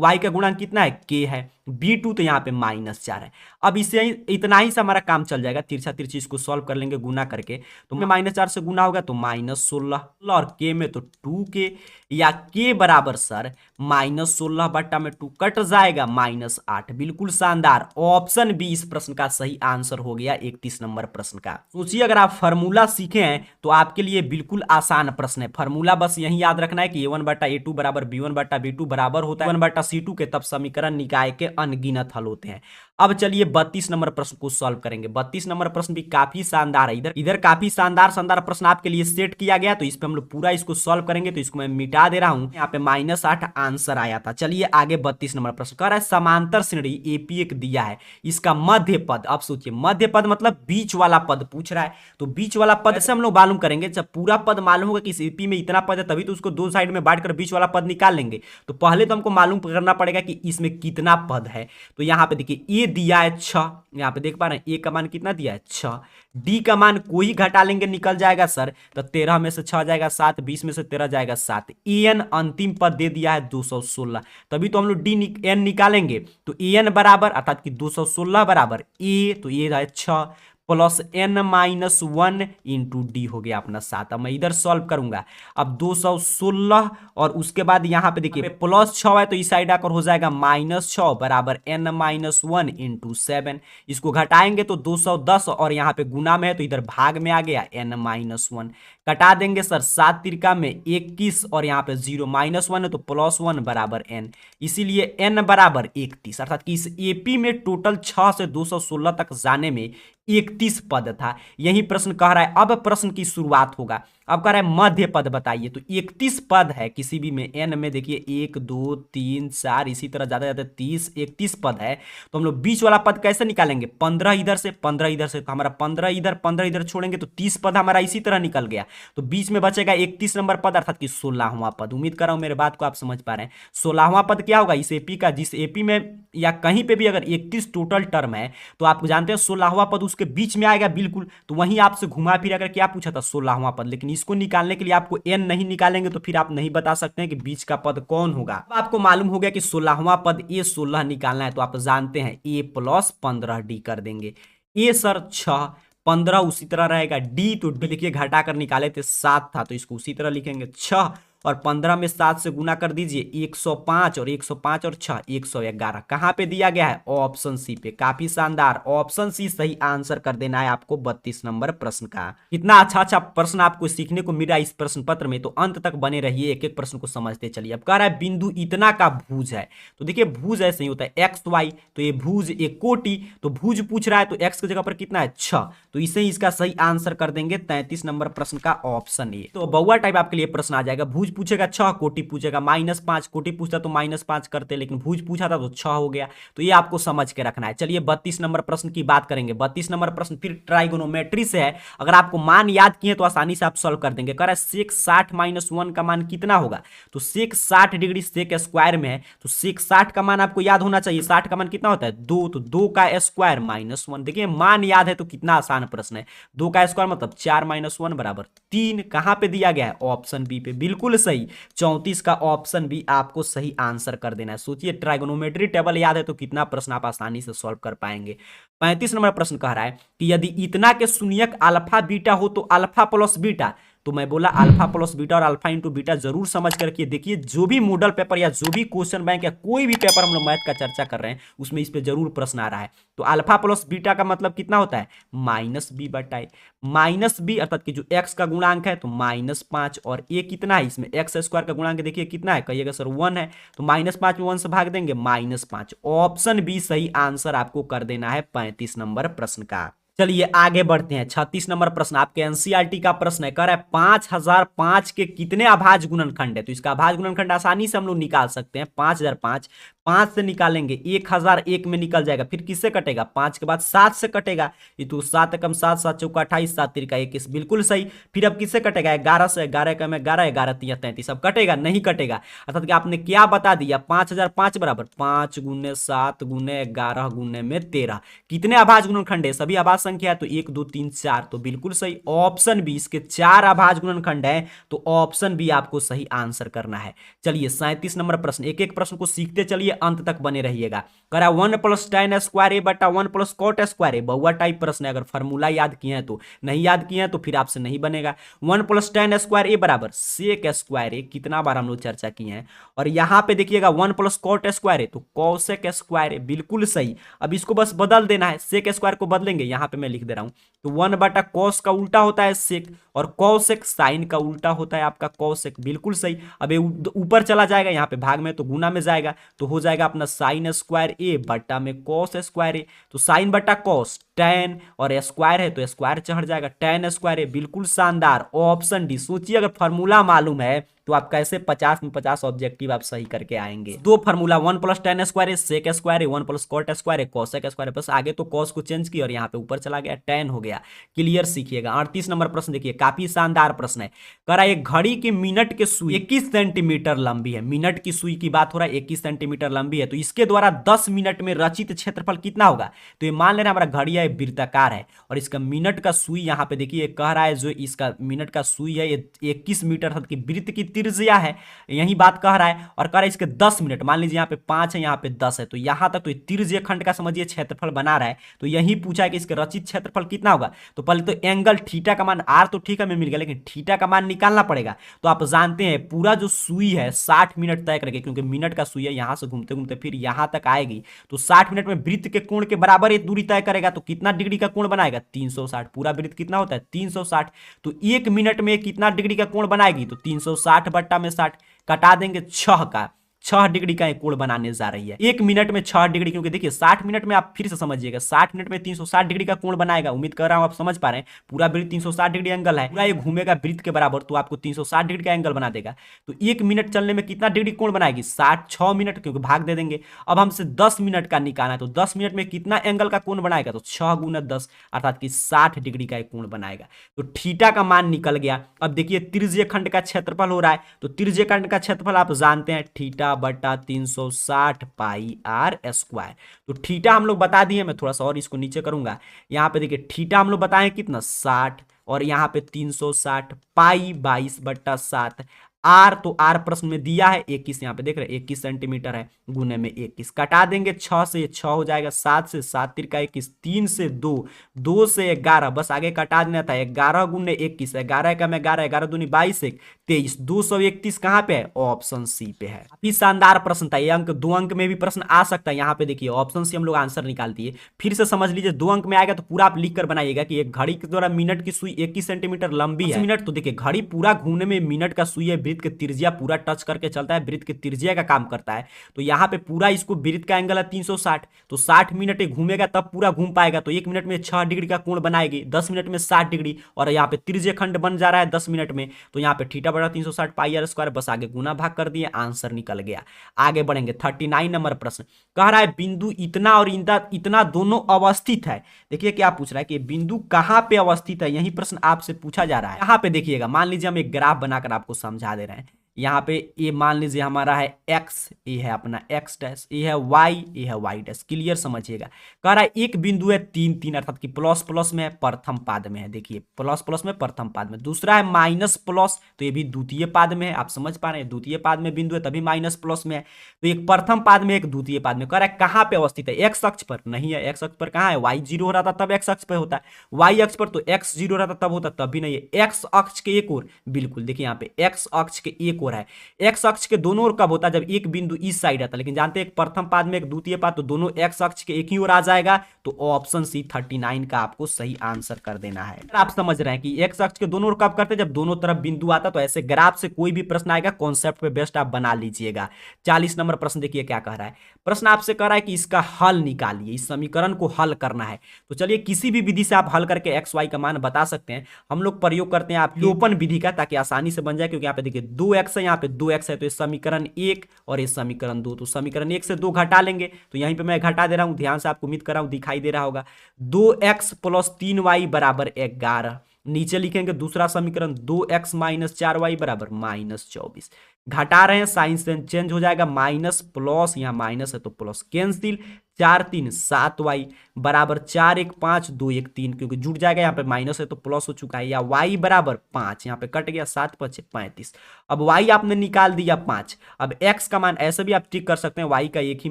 y का गुणांक कितना है, k है। b2 तो यहाँ पे -4 है। अब इससे इतना ही से हमारा काम चल जाएगा, तिरछा तिरछी इसको सॉल्व कर लेंगे गुना करके। तो में -4 से गुना होगा तो -16, और k में तो 2k, या k बराबर सर -16/2 कट जाएगा -8। बिल्कुल शानदार, ऑप्शन बी इस प्रश्न का सही आंसर हो गया 31 नंबर प्रश्न का। सोचिए अगर आप फार्मूला सीखे हैं तो आपके लिए बिल्कुल आसान प्रश्न है। फार्मूला बस यही याद रखना है कि a1/a2 बराबर b1/b2 बराबर होता है 1/c2 के, तब समीकरण निकाय के अनगिनत हल होते हैं। अब चलिए 32 नंबर प्रश्न को सॉल्व करेंगे। 32 नंबर प्रश्न भी काफी शानदार है। इधर काफी शानदार प्रश्न आपके लिए सेट किया गया, तो इस पे हम लोग पूरा इसको सॉल्व करेंगे। तो इसको मैं मिटा दे रहा हूं, यहाँ पे -8 आंसर आया था। चलिए आगे 32 नंबर प्रश्न कह रहा है समांतर श्रेणी एपी एक दिया है, इसका मध्य पद। अब सोचिए मध्य पद मतलब बीच वाला पद पूछ रहा है, तो बीच वाला पद से हम लोग मालूम करेंगे। जब पूरा पद मालूम होगा कि इस एपी में इतना पद है तभी तो उसको दो साइड में बांटकर बीच वाला पद निकाल लेंगे। तो पहले तो हमको मालूम करना पड़ेगा कि इसमें कितना पद है। तो यहाँ पे देखिए ए दिया है 6, यहाँ पे देख पा रहे हैं ए का मान कितना दिया है 6, डी का मान कोई घटा लेंगे निकल जाएगा सर, तो 13 में से 6 जाएगा 7, 20 में से 13 जाएगा 7, एन अंतिम पद दे दिया है 216, तभी तो हम लोग एन निकालेंगे, तो एन बराबर अर्थात कि 216 बराबर ए, तो ये है 6 plus n minus 1 into d हो गया अपना 7। अब मैं इधर सॉल्व करूंगा, अब 216 और उसके बाद यहाँ पे देखिए प्लस 6 है तो इस साइड आकर हो जाएगा -6 बराबर एन माइनस 1 इंटू 7, इसको घटाएंगे तो 210 और यहाँ पे गुना में है तो इधर भाग में आ गया एन माइनस 1, कटा देंगे सर 7 तिरका में 21 और यहाँ पे 0 -1 है तो +1 बराबर एन, इसीलिए एन बराबर 31, अर्थात कि इस एपी में टोटल 6 से 216 तक जाने में 31 पद था। यही प्रश्न कह रहा है, अब प्रश्न की शुरुआत होगा, अब कह रहा है मध्य पद बताइए, तो 31 पद है किसी भी में, एन में देखिए 1 2 3 4 इसी तरह ज्यादा ज्यादा 30 31 पद है, तो हम लोग बीच वाला पद कैसे निकालेंगे, 15 इधर से 15 इधर से, तो हमारा 15 इधर छोड़ेंगे तो 30 पद हमारा इसी तरह निकल गया, तो बीच में बचेगा 31 नंबर पद अर्थात कि 16वां पद। उम्मीद कर रहा हूं मेरे बात को आप समझ पा रहे हैं। 16वां पद क्या होगा इस एपी का, जिस एपी में या कहीं पे भी अगर 31 टोटल टर्म है तो आप जानते हैं 16वां पद उसके बीच में आएगा बिल्कुल, तो वहीं आपसे घुमा फिरा कर क्या पूछा था 16वां पद, लेकिन इसको निकालने के लिए आपको एन नहीं निकालेंगे तो फिर आप नहीं बता सकते हैं कि बीच का पद कौन होगा। अब आपको मालूम हो गया कि 16वां पद ए 16 निकालना है, तो आप जानते हैं ए प्लस 15 डी कर देंगे, ए सर 6 15 उसी तरह रहेगा, डी तो देखिए घटा कर निकाले थे 7 था तो इसको उसी तरह लिखेंगे 6 और 15 में 7 से गुना कर दीजिए 105 और 105 और 6 111, कहां पे दिया गया है ऑप्शन सी पे, काफी शानदार, ऑप्शन सी सही आंसर कर देना है आपको 32 नंबर प्रश्न का। कितना अच्छा अच्छा प्रश्न आपको सीखने को मिला इस प्रश्न पत्र में, तो अंत तक बने रहिए, एक एक प्रश्न को समझते चलिए। अब कह रहा है बिंदु इतना का भुज है, तो देखिए भुज ऐसे ही होता है एक्स वाई, तो ये भुज एक कोटि, तो भुज पूछ रहा है तो एक्स की जगह पर कितना है 6, तो इसे इसका सही आंसर कर देंगे 33 नंबर प्रश्न का ऑप्शन ए। तो बउआ टाइप आपके लिए प्रश्न आ जाएगा, भुज पूछेगा 6, कोटि पूछेगा -5, कोटि पूछता तो -5 करते, लेकिन भुज पूछा था तो 6 हो गया, तो ये आपको समझ के रखना है। चलिए 32 नंबर प्रश्न की बात करेंगे। 32 नंबर प्रश्न फिर ट्राइगोनोमेट्री से है, अगर आपको मान याद किए तो आसानी से आप सॉल्व कर देंगे। कह रहा है सेक 60 - 1 का मान कितना होगा, तो सेक 60 डिग्री सेक स्क्वायर में है, तो सेक 60 का मान आपको याद होना चाहिए, 60 का मान कितना होता है 2, तो 2 का स्क्वायर -1, देखिए मान याद है तो कितना आसान प्रश्न है, 2 का स्क्वायर मतलब 4 - 1 बराबर 3, कहां पे दिया गया है ऑप्शन बी पे, बिल्कुल सही 34 का ऑप्शन भी आपको सही आंसर कर देना है। सोचिए ट्राइगोनोमेट्री टेबल याद है तो कितना प्रश्न आप आसानी से सॉल्व कर पाएंगे। 35 नंबर प्रश्न कह रहा है कि यदि इतना के शून्यक अल्फा बीटा हो तो अल्फा प्लस बीटा, तो मैं बोला अल्फा प्लस बीटा और अल्फा इंटू बीटा जरूर समझ करके देखिए, जो भी मॉडल पेपर या जो भी क्वेश्चन बैंक या कोई भी पेपर हम लोग मैथ का चर्चा कर रहे हैं उसमें इस पे जरूर प्रश्न आ रहा है। तो अल्फा प्लस बीटा का मतलब कितना होता है -b बटा ए, -b अर्थात कि जो x का गुणांक है तो -5 और a कितना है इसमें x स्क्वायर का गुणांक देखिए कितना है, कहिएगा सर 1 है, तो -5 में 1 से भाग देंगे -5, ऑप्शन बी सही आंसर आपको कर देना है 35 नंबर प्रश्न का। चलिए आगे बढ़ते हैं। 36 नंबर प्रश्न आपके एनसीईआरटी का प्रश्न है, कह रहा है 5005 के कितने अभाज्य गुणनखंड है, तो इसका अभाज्य गुणनखंड आसानी से हम लोग निकाल सकते हैं। 5005 5 से निकालेंगे 1001 में निकल जाएगा, फिर किससे कटेगा 5 के बाद 7 से कटेगा, ये तो 7 कम 7 7 चौका 28 7 तिरका 21, बिल्कुल सही। फिर अब किससे कटेगा 11 से, 11 कम 11 11 3 33, अब कटेगा नहीं कटेगा, अर्थात कि आपने क्या बता दिया 5005 बराबर 5 गुने 7 गुने 11 गुने में 13, कितने अभाज्य गुणनखंड है, सभी अभाज्य संख्या है तो 1 2 3 4, तो बिल्कुल सही ऑप्शन बी, इसके 4 अभाज्य गुणनखंड है, तो ऑप्शन बी आपको सही आंसर करना है। चलिए 37 नंबर प्रश्न, एक एक प्रश्न को सीखते चलिए, अंत तक बने रहिएगा। कह रहा है 1 + tan स्क्वायर ए बटा 1 + cot स्क्वायर ए, बहुआ टाइप प्रश्न है, अगर फार्मूला याद किए हैं तो, नहीं याद किए हैं तो फिर आपसे नहीं बनेगा। 1 + tan स्क्वायर ए बराबर सेक स्क्वायर ए, कितना बार हम लोग चर्चा किए हैं, और यहां पे देखिएगा 1 + cot स्क्वायर ए तो cosec स्क्वायर ए, बिल्कुल सही। अब इसको बस बदल देना है, सेक स्क्वायर को बदलेंगे, यहां पे मैं लिख दे रहा हूं, तो 1 बटा cos का उल्टा होता है सेक, और cosec साइन का उल्टा होता है आपका cosec, बिल्कुल सही। अब ये ऊपर चला जाएगा, यहाँ पे भाग में तो गुना में जाएगा, तो हो जाएगा अपना साइन स्क्वायर ए बटा में cos स्क्वायर ए, तो साइन बटा cos tan, और स्क्वायर है तो स्क्वायर चढ़ जाएगा tan स्क्वायर ए, बिल्कुल शानदार ऑप्शन डी। सोचिए अगर फॉर्मूला मालूम है तो आप कैसे 50 में 50 ऑब्जेक्टिव आप सही करके आएंगे। दो फार्मूला 1+tan² है सेक स्क्वायर है, 1+cot² है कोसेक स्क्वायर है, बस आगे तो कॉस को चेंज किया और यहाँ पे ऊपर चला गया tan हो गया। क्लियर सीखिएगा। 38 नंबर प्रश्न देखिए, काफी शानदार प्रश्न है। कह रहा है एक घड़ी की मिनट के सुई 21 सेंटीमीटर लंबी है, मिनट की सुई की बात हो रहा है, 21 सेंटीमीटर लंबी है, तो इसके द्वारा 10 मिनट में रचित क्षेत्रफल कितना होगा। तो ये मान लेना हमारा घड़ी है वृत्ताकार है और इसका मिनट का सुई यहाँ पे देखिए कह रहा है जो इसका मिनट का सुई है ये 21 मीटर की वृत्त की त्रिज्या है, यही बात कह रहा है। और कह रहा है इसके 10 मिनट, मान लीजिए यहाँ पे 5 है यहाँ पे 10 है, तो यहाँ तक तो त्रिज्य खंड का समझिए क्षेत्रफल बना रहा है। तो यही पूछा है कि इसके रचित क्षेत्रफल कितना होगा। तो पहले तो एंगल थीटा का मान आर तो ठीक है हमें मिल गया, लेकिन थीटा का मान निकालना पड़ेगा। तो आप जानते हैं पूरा जो सुई है 60 मिनट तय करेगी, क्योंकि मिनट का सुई है यहां से घूमते घूमते फिर यहां तक आएगी, तो 60 मिनट में वृत्त के कोण के बराबर ये दूरी तय करेगा। तो कितना डिग्री का कोण बनाएगा 360। पूरा वृत्त कितना होता है 360, तो 1 मिनट में कितना डिग्री का कोण बनाएगी, तो 360 बट्टा में 60 कटा देंगे 6 का, 6 डिग्री का एक कोण बनाने जा रही है 1 मिनट में 6 डिग्री। क्योंकि देखिए 60 मिनट में आप फिर से समझिएगा 60 मिनट में 360 डिग्री का कोण बनाएगा। उम्मीद कर रहा हूं आप समझ पा रहे हैं। पूरा वृत्त 360 डिग्री एंगल है, पूरा ये घूमेगा वृत्त के बराबर, तो आपको 360 डिग्री का एंगल बना देगा। तो 1 मिनट चलने में कितना डिग्री कोण बनाएगी 60, 6 मिनट, क्योंकि भाग दे देंगे। अब हमसे 10 मिनट का निकालना है, तो 10 मिनट में कितना एंगल का कोण बनाएगा, तो 6 गुना 10 अर्थात कि 60 डिग्री का एक कोण बनाएगा। तो थीटा का मान निकल गया। अब देखिए त्रिज्य खंड का क्षेत्रफल हो रहा है, तो त्रिज्य खंड का क्षेत्रफल आप जानते हैं थीटा बटा 360 पाई आर स्क्वायर। तो थीटा हम लोग बता दिए, मैं थोड़ा सा और इसको नीचे करूंगा। यहाँ पे देखिए थीटा हम लोग बताएं कितना 60 और यहाँ पे 360 पाई 22/7 आर, तो आर प्रश्न में दिया है 21, यहाँ पे देख रहे हैं 21 सेंटीमीटर है, गुने में 21 कटा देंगे 6 से 6 हो जाएगा 7 से 7 तिरका 21, 3 से 2, 2 से 11, बस आगे कटा देना था 11 गुने 21, 11 का में 11, 11 दूनी 22 1 23, 231 कहाँ पे है ऑप्शन सी पे है। काफी शानदार प्रश्न था ये, अंक 2 अंक में भी प्रश्न आ सकता है। यहाँ पे देखिए ऑप्शन से हम लोग आंसर निकाल दिए। फिर से समझ लीजिए 2 अंक में आएगा तो पूरा आप लिख कर बनाइएगा कि एक घड़ी के द्वारा मिनट की सुई 21 सेंटीमीटर लंबी है। मिनट तो देखिए घड़ी पूरा घूमने में मिनट का सुई है, वृत्त के त्रिज्या पूरा टच करके चलता है, वृत्त के त्रिज्या का काम करता है। तो यहाँ पे पूरा इसको वृत्त का एंगल है 360, तो 60 मिनट घूमेगा तब पूरा घूम पाएगा। तो 1 मिनट में 6 डिग्री का कोण बनाएगी, 10 मिनट में 60 डिग्री, और यहाँ पे त्रिज्य खंड बन जा रहा है 10 मिनट में। तो यहाँ पे थीटा बटा 360 पाई आर स्क्वायर, बस आगे गुना भाग कर दिए, आंसर निकल गया। आगे बढ़ेंगे 39 नंबर प्रश्न। कह रहा है बिंदु इतना और इतना दोनों अवस्थित है। देखिए क्या पूछ रहा है कि बिंदु कहां पे अवस्थित है, यही प्रश्न आपसे पूछा जा रहा है। यहाँ पे देखिएगा, मान लीजिए हम एक ग्राफ बनाकर आपको समझा दे रहे हैं। यहाँ पे ये मान लीजिए हमारा है x, ये है अपना x डैश, ये है y, ये है y डैश। क्लियर समझिएगा। कह रहा है एक बिंदु है 3 3 अर्थात कि प्लस प्लस में है, प्रथम पाद में है। देखिए प्लस प्लस में प्रथम पाद में। दूसरा है माइनस प्लस, तो ये भी द्वितीय पाद में है। आप समझ पा रहे हैं द्वितीय पाद में बिंदु है तभी माइनस प्लस में है। तो एक प्रथम पाद में एक द्वितीय पाद में। कह रहा है कहाँ पे अवस्थित है, x अक्ष पर नहीं है। x अक्ष पर कहाँ है, y 0 हो रहा था तब x अक्ष पर होता है, y अक्ष पर तो x 0 रहा था तब होता, तब भी नहीं है। x अक्ष के एक ओर, बिल्कुल देखिए यहाँ पे x अक्ष के एक ओर है। x अक्ष के दोनों ओर कब होता है, जब एक बिंदु इस साइड आता है। लेकिन जानते हैं एक प्रथम पाद में एक द्वितीय पाद, तो दोनों x अक्ष के एक ही ओर आ जाएगा। तो ऑप्शन सी 39 का आपको सही आंसर कर देना है। आप समझ रहे हैं कि x अक्ष के दोनों ओर कब करते हैं, जब दोनों तरफ बिंदु आता। तो ऐसे ग्राफ से कोई भी प्रश्न आएगा कॉन्सेप्ट पे बेस्ट आप बना लीजिएगा। 40 नंबर प्रश्न देखिए क्या कह रहा है। प्रश्न आपसे कह रहा है कि इसका हल निकालिए, इस समीकरण को हल करना है। तो चलिए किसी भी विधि से आप हल करके एक्स वाई का मान बता सकते हैं। हम लोग प्रयोग करते हैं आप लोपन विधि का, ताकि आसानी से बन जाए। क्योंकि यहाँ पे देखिए 2x है, यहाँ पे 2x है, तो ये समीकरण 1 और ये समीकरण 2। तो समीकरण 1 से 2 घटा लेंगे, तो यहीं पे मैं घटा दे रहा हूं, ध्यान से आपको उम्मीद कर रहा हूं दिखाई दे रहा होगा। 2x + 3y = 11। नीचे लिखेंगे दूसरा समीकरण 2x - 4y = -24। घटा रहे हैं, साइन से चेंज हो जाएगा, माइनस प्लस, यहाँ माइनस है तो प्लस कैंसिल। 4 3 7y = 4 1 5 2 1 3, क्योंकि जुड़ जाएगा, यहाँ पे माइनस है तो प्लस हो चुका है। या y = 5, यहाँ पे कट गया, 7 5 35। अब y आपने निकाल दिया 5। अब x का मान ऐसे भी आप टिक कर सकते हैं, y का एक ही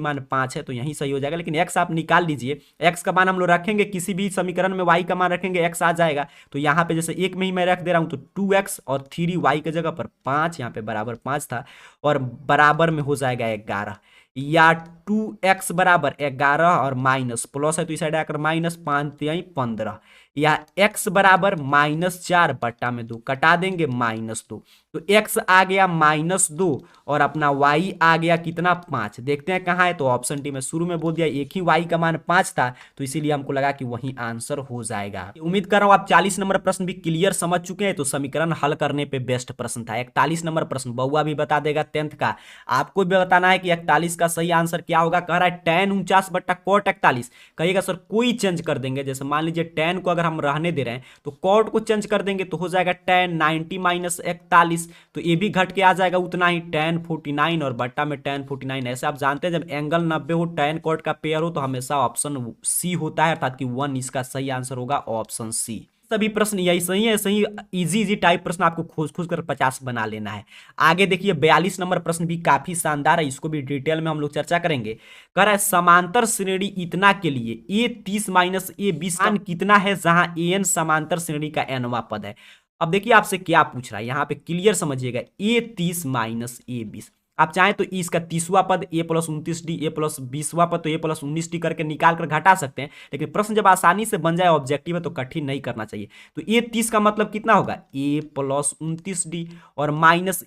मान 5 है तो यही सही हो जाएगा। लेकिन x आप निकाल लीजिए, x का मान हम लोग रखेंगे किसी भी समीकरण में, y का मान रखेंगे x आ जाएगा। तो यहाँ पे जैसे एक में ही मैं रख दे रहा हूँ, तो 2x और 3y की जगह पर 5, यहाँ पे बराबर 5 था, और बराबर में हो जाएगा 11। या 2x = 11 और माइनस प्लस है तो इस साइड आकर -5 3 15। या x बराबर -4/2 कटा देंगे -2, तो x आ गया -2 और अपना y आ गया कितना 5। देखते हैं कहाँ है, तो ऑप्शन डी में शुरू में बोल दिया, एक ही y का मान 5 था तो इसीलिए हमको लगा कि वही आंसर हो जाएगा। उम्मीद कर रहा हूं आप 40 नंबर प्रश्न भी क्लियर समझ चुके हैं। तो समीकरण हल करने पे बेस्ट प्रश्न था। 41 नंबर प्रश्न बउआ भी बता देगा 10th का। आपको भी बताना है कि 41 का सही आंसर क्या होगा। कह रहा है tan 49/cot 41। कहिएगा सर कोई चेंज कर देंगे, जैसे मान लीजिए tan को अगर हम रहने दे रहे हैं तो cot को चेंज कर देंगे तो हो जाएगा tan 90 - 41, तो ये भी घट के आ जाएगा उतना ही tan 49 और बट्टा में tan 49। ऐसे आप जानते हैं जब एंगल 90 हो tan cot का पेयर हो तो हमेशा ऑप्शन सी होता है, अर्थात कि 1 इसका सही आंसर होगा ऑप्शन सी। सभी प्रश्न यही सही है, सही इजी इजी टाइप प्रश्न आपको खोज खोज कर 50 बना लेना है। आगे देखिए 42 नंबर प्रश्न भी काफी शानदार है, इसको भी डिटेल में हम लोग चर्चा करेंगे। कह रहा है समांतर श्रेणी इतना के लिए a30 - a20 मान कितना है जहां an समांतर श्रेणी का nवां पद है। अब देखिए आपसे क्या पूछ रहा है, यहाँ पे क्लियर समझिएगा, a30 - a20। आप चाहें तो इसका 30वां पद a + 29d, a + 20वां पद तो a + 19d करके निकाल कर घटा सकते हैं, लेकिन प्रश्न जब आसानी से बन जाए ऑब्जेक्टिव है तो कठिन नहीं करना चाहिए। तो a 30 का मतलब कितना होगा, a + 29d, और -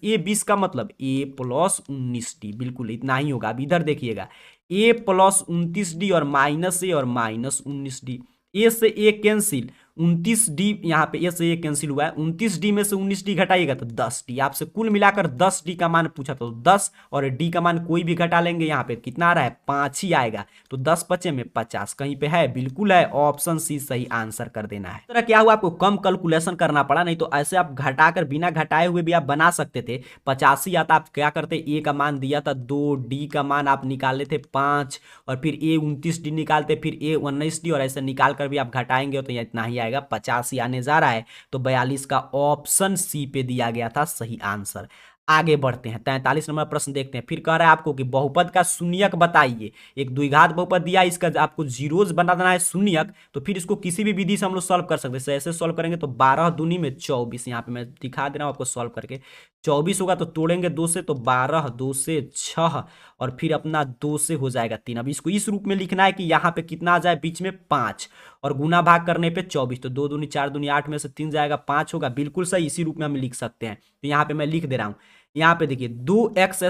a 20 का मतलब a + 19d, बिल्कुल इतना ही होगा। अब इधर देखिएगा, a + 29d और -a और -19d, a से a कैंसिल, 29d यहाँ पे a से a कैंसिल हुआ है, 29d में से 19d घटाइएगा तो 10d। आपसे कुल मिलाकर 10d का मान पूछा तो 10 और d का मान कोई भी घटा लेंगे, यहाँ पे कितना आ रहा है 5 ही आएगा, तो 10 × 5 = 50 कहीं पे है, बिल्कुल है, ऑप्शन सी सही आंसर कर देना है। इस तरह क्या हुआ, आपको कम कैलकुलेशन करना पड़ा, नहीं तो ऐसे आप घटाकर बिना घटाए हुए भी आप बना सकते थे। 85 आता, आप क्या करते, a का मान दिया था 2, d का मान आप निकाल लेते 5 और फिर a 29d निकालते, फिर a 19d और ऐसे निकाल कर भी आप घटाएंगे तो इतना ही आएगा, 50 आने जा रहा है। तो 42 का ऑप्शन सी पे दिया गया था सही आंसर। आगे बढ़ते हैं 43 नंबर प्रश्न देखते हैं। फिर कह रहा है आपको कि बहुपद का शून्यक बताइए। एक द्विघात बहुपद दिया, इसका आपको जीरोज बना देना है शून्यक, तो फिर इसको किसी भी विधि से हम लोग सॉल्व कर सकते हैं। ऐसे सॉल्व करेंगे तो 12 दूनी में 24, यहाँ पे मैं दिखा दे रहा हूँ आपको सॉल्व करके। 24 होगा तो तोड़ेंगे 2 से, तो 12, 2 से 6 और फिर अपना 2 से हो जाएगा 3। अब इसको इस रूप में लिखना है कि यहाँ पे कितना आ जाए, बीच में 5 और गुना भाग करने पे 24, तो 2 दूनी 4 दूनी 8 में से 3 जाएगा, 5 होगा, बिल्कुल सही, इसी रूप में हम लिख सकते हैं। तो यहाँ पे मैं लिख दे रहा हूँ, यहाँ पे देखिए 2x²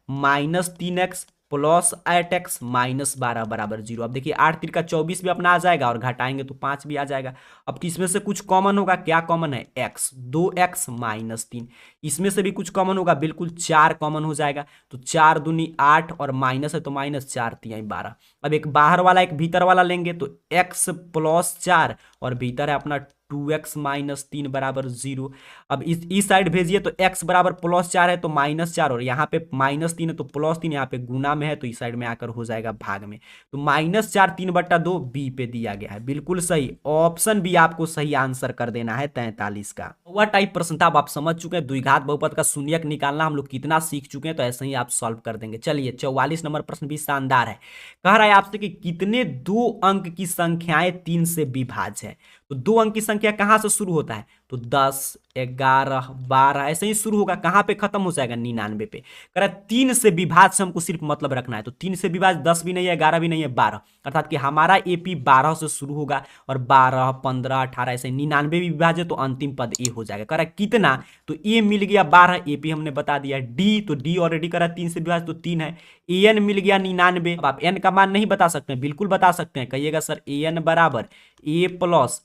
- 3x + 8x - 12 बराबर 0। अब देखिए 8 3 का 24 भी अपना आ जाएगा और घटाएंगे तो 5 भी आ जाएगा। अब इसमें से कुछ कॉमन होगा, क्या कॉमन है, x, 2x - 3। इसमें से भी कुछ कॉमन होगा, बिल्कुल 4 कॉमन हो जाएगा, तो 4 दूनी 8 और माइनस है तो -4 3 12। अब एक बाहर वाला एक भीतर वाला लेंगे तो x + 4 और भीतर है अपना 2x - 3 बराबर 0। अब इस साइड भेजिए तो x बराबर +4 है तो -4 और यहाँ पे -3 है तो +3, यहाँ पे गुना में है तो इस साइड में आकर हो जाएगा भाग में, तो -4 3/2 बी पे दिया गया है, बिल्कुल सही, ऑप्शन बी आपको सही आंसर कर देना है 43 का। वह टाइप प्रश्न था, अब आप समझ चुके हैं द्विघात बहुपद का शून्यक निकालना हम लोग कितना सीख चुके हैं, तो ऐसे ही आप सॉल्व कर देंगे। चलिए 44 नंबर प्रश्न भी शानदार है। कह रहा है आपसे कि कितने 2 अंक की संख्याएं 3 से विभाज्य है। तो 2 अंक की संख्या कहां से शुरू होता है, तो 10, 11, 12 ऐसे ही शुरू होगा, कहां पे खत्म हो जाएगा, 99 पे। कह रहा है 3 से विभाज्य से हमको सिर्फ मतलब रखना है, तो 3 से विभाज्य 10 भी नहीं है, 11 भी नहीं है, 12, अर्थात कि हमारा एपी 12 से शुरू होगा और 12, 15, 18 ऐसे 99 भी विभाज्य, तो अंतिम पद ए हो जाएगा। कह रहा है कितना, तो ए मिल गया 12, एपी हमने बता दिया। डी, तो डी ऑलरेडी कह रहा है 3 से विभाज्य तो 3 है। एन मिल गया 99। अब आप एन का मान नहीं बता सकते हैं, बिल्कुल बता सकते हैं, कहिएगा सर एन बराबर a +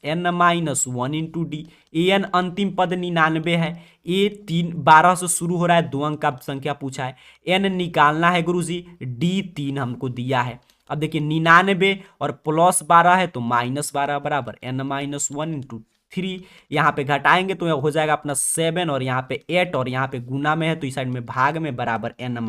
n - 1 × d। an अंतिम पद 99 है, a 12 से शुरू हो रहा है, 2 अंक का संख्या पूछा है, n निकालना है गुरुजी, d 3 हमको दिया है। अब देखिए 99 और +12 है तो -12 बराबर n - 1 × 3, यहाँ पे घटाएंगे तो हो जाएगा अपना 7 और यहाँ पे 8 और यहाँ पे गुना में है तो इस साइड में भाग में बराबर n -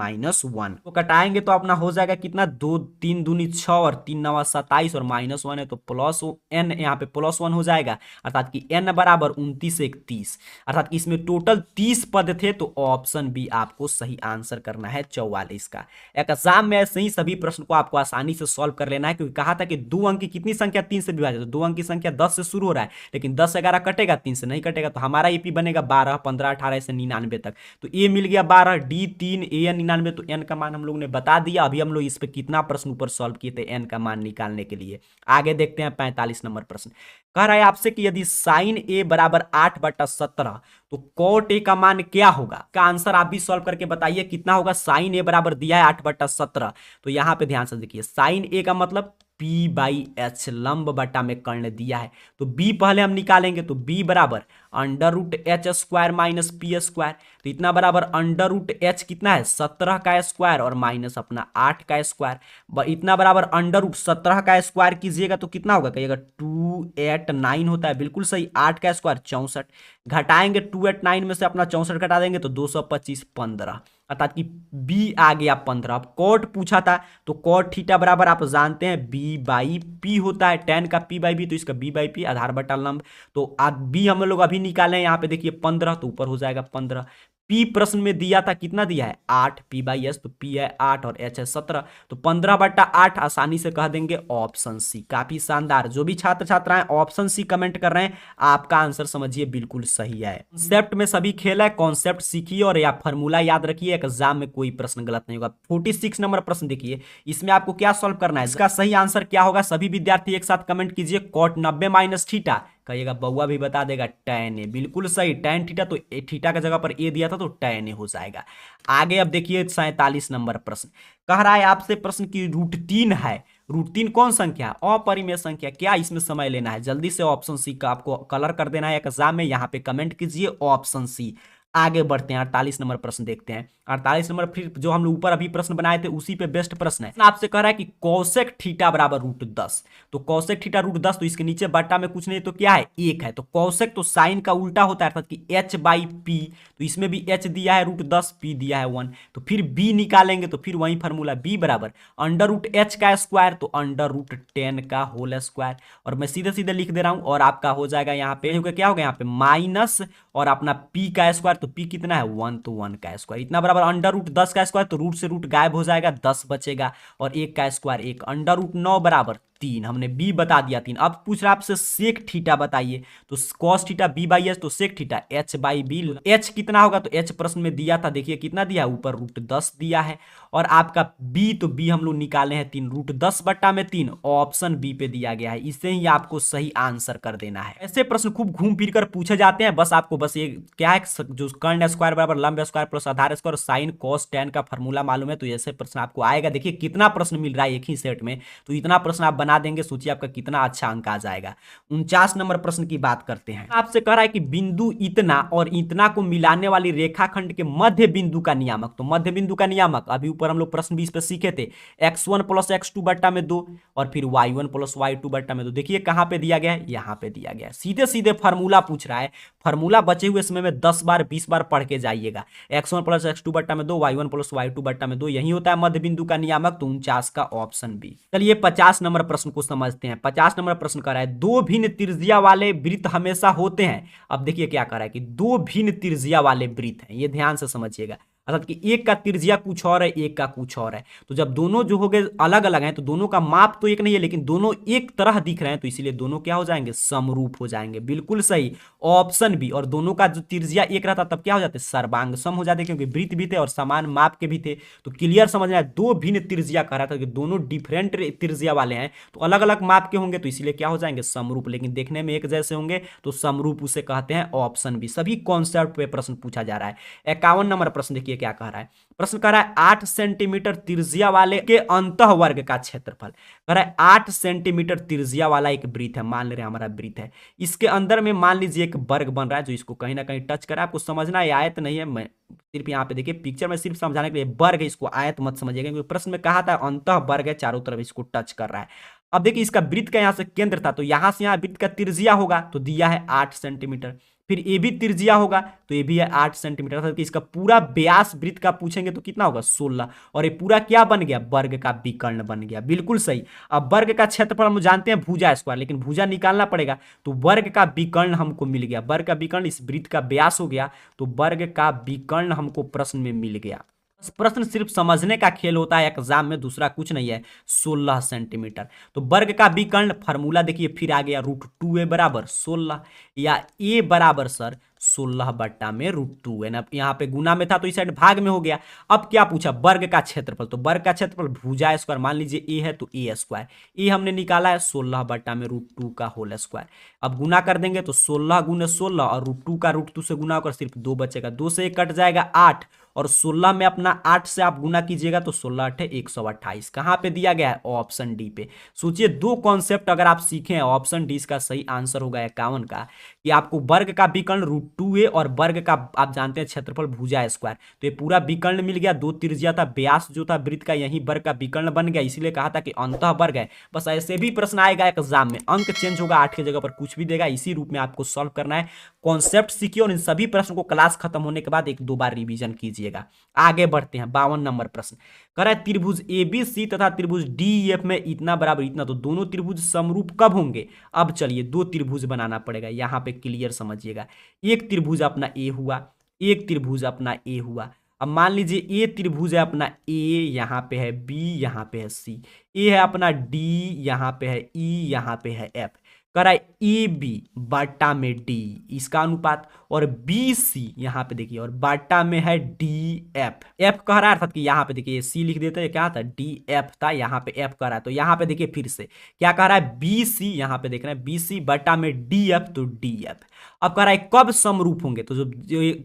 1। तो घटाएंगे तो अपना हो जाएगा कितना, 2 3 दूनी 6 और 3 9 27 और -1 है तो +n, यहाँ पे +1 हो जाएगा, अर्थात कि n बराबर 29 1 30, अर्थात कि इसमें टोटल 30 पद थे, तो ऑप्शन बी आपको सही आंसर करना है 44 का। एग्जाम में ऐसे ही सभी प्रश्न को आपको आसानी से सॉल्व कर लेना है, क्योंकि कहा था कि 2 अंक की कितनी संख्या 3 से विभाजित है, तो 2 अंक की संख्या 10 से शुरू हो रहा है, लेकिन 10 10 11 कटेगा 3 से नहीं कटेगा, तो हमारा एपी बनेगा 12 15 18 से 99 तक। तो ए मिल गया 12, डी 3, ए एन 99। तो एन का मान हम लोग ने बता दिया। अभी हम लोग इस पे कितना प्रश्न ऊपर सॉल्व किए थे एन का मान निकालने के लिए। आगे देखते हैं 45 नंबर प्रश्न। कह रहा है आपसे कि यदि साइन ए बराबर 8/17 तो कॉट ए का मान क्या होगा। का आंसर आप भी सॉल्व करके बताइए कितना होगा। साइन ए बराबर दिया है 8/17। तो यहां पे ध्यान से देखिए, साइन ए का मतलब P/H, लंब बटा में कर्ण दिया है। तो B पहले हम निकालेंगे, तो B बराबर √H² माइनस P²। तो इतना बराबर √H कितना है 17 का स्क्वायर और माइनस अपना 8 का स्क्वायर। इतना बराबर √17 का स्क्वायर कीजिएगा तो कितना होगा, कहिएगा 289 होता है। बिल्कुल सही। 8 का स्क्वायर 64, घटाएंगे 289 में से अपना 64 घटा देंगे तो 225 15, अर्थात कि बी आ गया 15। अब कॉट पूछा था तो कॉट थीटा बराबर आप जानते हैं B/P होता है। tan का P/B तो इसका B/P आधार बटा लंब। तो बी हम लोग अभी निकाले हैं, यहाँ पे देखिए 15 तो ऊपर हो जाएगा 15। पी प्रश्न में दिया था कितना दिया है 8, P/S तो P है 8 और H है 17। तो 15/8 आसानी से कह देंगे ऑप्शन सी। काफी शानदार। जो भी छात्र छात्राएं ऑप्शन सी कमेंट कर रहे हैं आपका आंसर समझिए बिल्कुल सही है। कॉन्सेप्ट में सभी खेल है, कॉन्सेप्ट सीखिए और या फॉर्मूला याद रखिए, एग्जाम में कोई प्रश्न गलत नहीं होगा। 46 नंबर प्रश्न देखिए, इसमें आपको क्या सॉल्व करना है, इसका सही आंसर क्या होगा। सभी विद्यार्थी एक साथ कमेंट कीजिए। कॉट 90 माइनस थीटा, कहिएगा बउआ भी बता देगा tan ए। बिल्कुल सही, tan थीटा। तो थीटा की जगह पर ए दिया था तो tan ए हो जाएगा। आगे अब देखिए 47 नंबर प्रश्न। कह रहा है आपसे प्रश्न की √3 है। √3 कौन संख्या, अपरिमेय संख्या। क्या इसमें समय लेना है, जल्दी से ऑप्शन सी का आपको कलर कर देना है एग्जाम में। यहाँ पे कमेंट कीजिए ऑप्शन सी। आगे बढ़ते हैं 48 नंबर प्रश्न देखते हैं। 48 नंबर फिर जो हम लोग ऊपर अभी प्रश्न बनाए थे उसी पे बेस्ट प्रश्न है। आपसे कह रहा है कि कौशेक थीटा बराबर √10। तो कौशेक थीटा √10, तो इसके नीचे बट्टा में कुछ नहीं तो क्या है 1 है। तो कौशेक तो साइन का उल्टा होता है, अर्थात कि H/P। तो इसमें भी H दिया है √10, P दिया है 1। तो फिर B निकालेंगे तो फिर वही फॉर्मूला B बराबर √H का स्क्वायर तो √10 का होल स्क्वायर। और मैं सीधे सीधे लिख दे रहा हूं और आपका हो जाएगा यहाँ पे क्या होगा, यहाँ पे माइनस और अपना P का स्क्वायर। तो P कितना है 1, तो 1 का स्क्वायर। इतना बराबर √10 का स्क्वायर, तो रूट से रूट गायब हो जाएगा, 10 बचेगा। और 1 का स्क्वायर 1, √9 बराबर 3। हमने B बता दिया 3। अब पूछ रहा आपसे सेक थीटा बताइए। तो cos थीटा B/H, तो सेक थीटा H/B। H कितना होगा, तो H प्रश्न में दिया था, देखिए कितना दिया है, ऊपर √10 दिया है। और आपका B, तो B हम लोग निकाले हैं 3, √10/3 ऑप्शन B पे दिया गया है। इससे ही आपको सही आंसर कर देना है। ऐसे प्रश्न खूब घूम फिर कर पूछे जाते हैं। बस आपको बस ये क्या है, जो कर्ण स्क्वायर बराबर लंब स्क्वायर प्लस आधार स्क्वायर साइन कॉस tan का फॉर्मूला मालूम है तो ऐसे प्रश्न आपको आएगा। देखिए कितना प्रश्न मिल रहा है एक ही सेट में, तो इतना प्रश्न आप बना देंगे, सोचिए आपका कितना अच्छा अंक आ जाएगा। 49 नंबर प्रश्न की बात करते हैं। आपसे कह रहा है कि बिंदु इतना और इतना को मिलाने वाली रेखाखंड के मध्य बिंदु का नियामक। तो मध्य बिंदु का नियामक अभी ऊपर हम लोग प्रश्न 20 पे सीखे थे, x1 + x2/2 और फिर y1 + y2/2। देखिए कहां पे दिया गया है, यहां पे दिया गया है। सीधे सीधे फार्मूला पूछ रहा है। फार्मूला बचे हुए समय में 10 बार 20 बार पढ़ के जाइएगा। x1 + x2/2, y1 + y2/2, यही होता है मध्य बिंदु का नियामक। तो 49 का ऑप्शन बी। चलिए 50 नंबर प्रश्न को समझते हैं। 50 नंबर प्रश्न कर रहा है, दो भिन्न त्रिज्या वाले वृत्त हमेशा होते हैं। अब देखिए क्या कर रहा है कि दो भिन्न त्रिज्या वाले वृत्त हैं, ये ध्यान से समझिएगा। अर्थात कि एक का त्रिज्या कुछ और है, एक का कुछ और है। तो जब दोनों जो हो गए अलग अलग हैं तो दोनों का माप तो एक नहीं है, लेकिन दोनों एक तरह दिख रहे हैं, तो इसीलिए दोनों क्या हो जाएंगे, समरूप हो जाएंगे। बिल्कुल सही, ऑप्शन बी। और दोनों का जो त्रिज्या एक रहता तब क्या हो जाते, सर्वांग सम हो जाते, क्योंकि वृत्त भी थे और समान माप के भी थे। तो क्लियर समझना है, दो भिन्न त्रिज्या कह रहा था कि दोनों डिफरेंट त्रिज्या वाले हैं, तो अलग अलग माप के होंगे, तो इसीलिए क्या हो जाएंगे, समरूप। लेकिन देखने में एक जैसे होंगे तो समरूप उसे कहते हैं, ऑप्शन बी। सभी कॉन्सेप्ट पे प्रश्न पूछा जा रहा है। 51 नंबर प्रश्न देखिए क्या कह रहा है। प्रश्न कह रहा है 8 सेंटीमीटर त्रिज्या वाले के अंतः वर्ग का क्षेत्रफल। कह रहा है 8 सेंटीमीटर त्रिज्या वाला एक वृत्त है, मान ले रहे हैं हमारा वृत्त है, इसके अंदर में मान लीजिए एक वर्ग बन रहा है जो इसको कहीं ना कहीं टच कर रहा है। आपको समझना है, आयत नहीं है, मैं सिर्फ यहाँ पे देखिए पिक्चर में सिर्फ समझाने के लिए वर्ग है, इसको आयत मत समझिएगा, क्योंकि प्रश्न में कहा था अंतः वर्ग है, चारों तरफ इसको टच कर रहा है। अब देखिए इसका वृत्त का यहाँ से केंद्र था, तो यहाँ से यहाँ वृत्त का त्रिज्या होगा, तो दिया है 8 सेंटीमीटर। फिर ये भी त्रिज्या होगा, तो ये भी है 8 सेंटीमीटर। अर्थात कि इसका पूरा व्यास वृत्त का पूछेंगे तो कितना होगा, 16। और ये पूरा क्या बन गया, वर्ग का विकर्ण बन गया। बिल्कुल सही। अब वर्ग का क्षेत्रफल हम जानते हैं भुजा स्क्वायर, लेकिन भुजा निकालना पड़ेगा, तो वर्ग का विकर्ण हमको मिल गया। वर्ग का विकर्ण इस वृत्त का व्यास हो गया, तो वर्ग का विकर्ण हमको प्रश्न में मिल गया। प्रश्न सिर्फ समझने का खेल होता है एग्जाम में, दूसरा कुछ नहीं है। 16 सेंटीमीटर। तो वर्ग का विकर्ण फार्मूला देखिए फिर आ गया, √2a बराबर 16, या ए बराबर सर 16/√2 है ना। यहाँ पे गुना में था तो इस साइड भाग में हो गया। अब क्या पूछा, वर्ग का क्षेत्रफल। तो वर्ग का क्षेत्रफल भुजा स्क्वायर, मान लीजिए ए है तो ए स्क्वायर, ए हमने निकाला है 16/√2 का होल स्क्वायर। अब गुना कर देंगे तो 16 गुने 16 और √2 का √2 से गुना होकर सिर्फ 2 बचेगा, 2 से 1 कट जाएगा 8, और 16 में अपना 8 से आप गुना कीजिएगा तो 16 8 128। कहां पे दिया गया है, ऑप्शन डी पे। सोचिए दो कॉन्सेप्ट अगर आप सीखे हैं, ऑप्शन डी इसका सही आंसर होगा 51 का, कि आपको वर्ग का विकर्ण √2a और वर्ग का आप जानते हैं क्षेत्रफल भुजा स्क्वायर, तो ये पूरा विकर्ण मिल गया, 2 त्रिज्या था, व्यास जो था वृत्त का यही वर्ग का विकर्ण बन गया, इसीलिए कहा था कि अंतः वर्ग है। बस ऐसे भी प्रश्न आएगा एग्जाम में, अंक चेंज होगा, 8 की जगह पर कुछ भी देगा, इसी रूप में आपको सॉल्व करना है। कॉन्सेप्ट सीखिए और इन सभी प्रश्नों को क्लास खत्म होने के बाद 1-2 बार रिवीजन कीजिएगा। आगे बढ़ते हैं, 52 नंबर प्रश्न कह रहा है त्रिभुज ABC तथा त्रिभुज DEF में इतना बराबर इतना, तो दोनों त्रिभुज समरूप कब होंगे। अब चलिए दो त्रिभुज बनाना पड़ेगा, यहां पे क्लियर समझिएगा। एक त्रिभुज अपना ए हुआ, एक त्रिभुज अपना ए हुआ। अब मान लीजिए ए त्रिभुज है अपना ए, यहाँ पे है बी, यहाँ पे है सी, ए है अपना डी, यहाँ पे है ई, यहाँ पे है एफ। कह रहा है ए बी बाटा में डी इसका अनुपात, और बी सी यहाँ पे देखिए और बाटा में है डी एफ। एफ कह रहा है अर्थात कि यहाँ पे देखिए सी लिख देते हैं, क्या था डी एफ था, यहाँ पे एफ कह रहा है, तो यहाँ पे देखिए फिर से क्या कह रहा है बी सी, यहाँ पे देख रहे हैं बी सी बाटा में डी एफ, तो डी एफ। अब कह रहा है कब समरूप होंगे, तो जो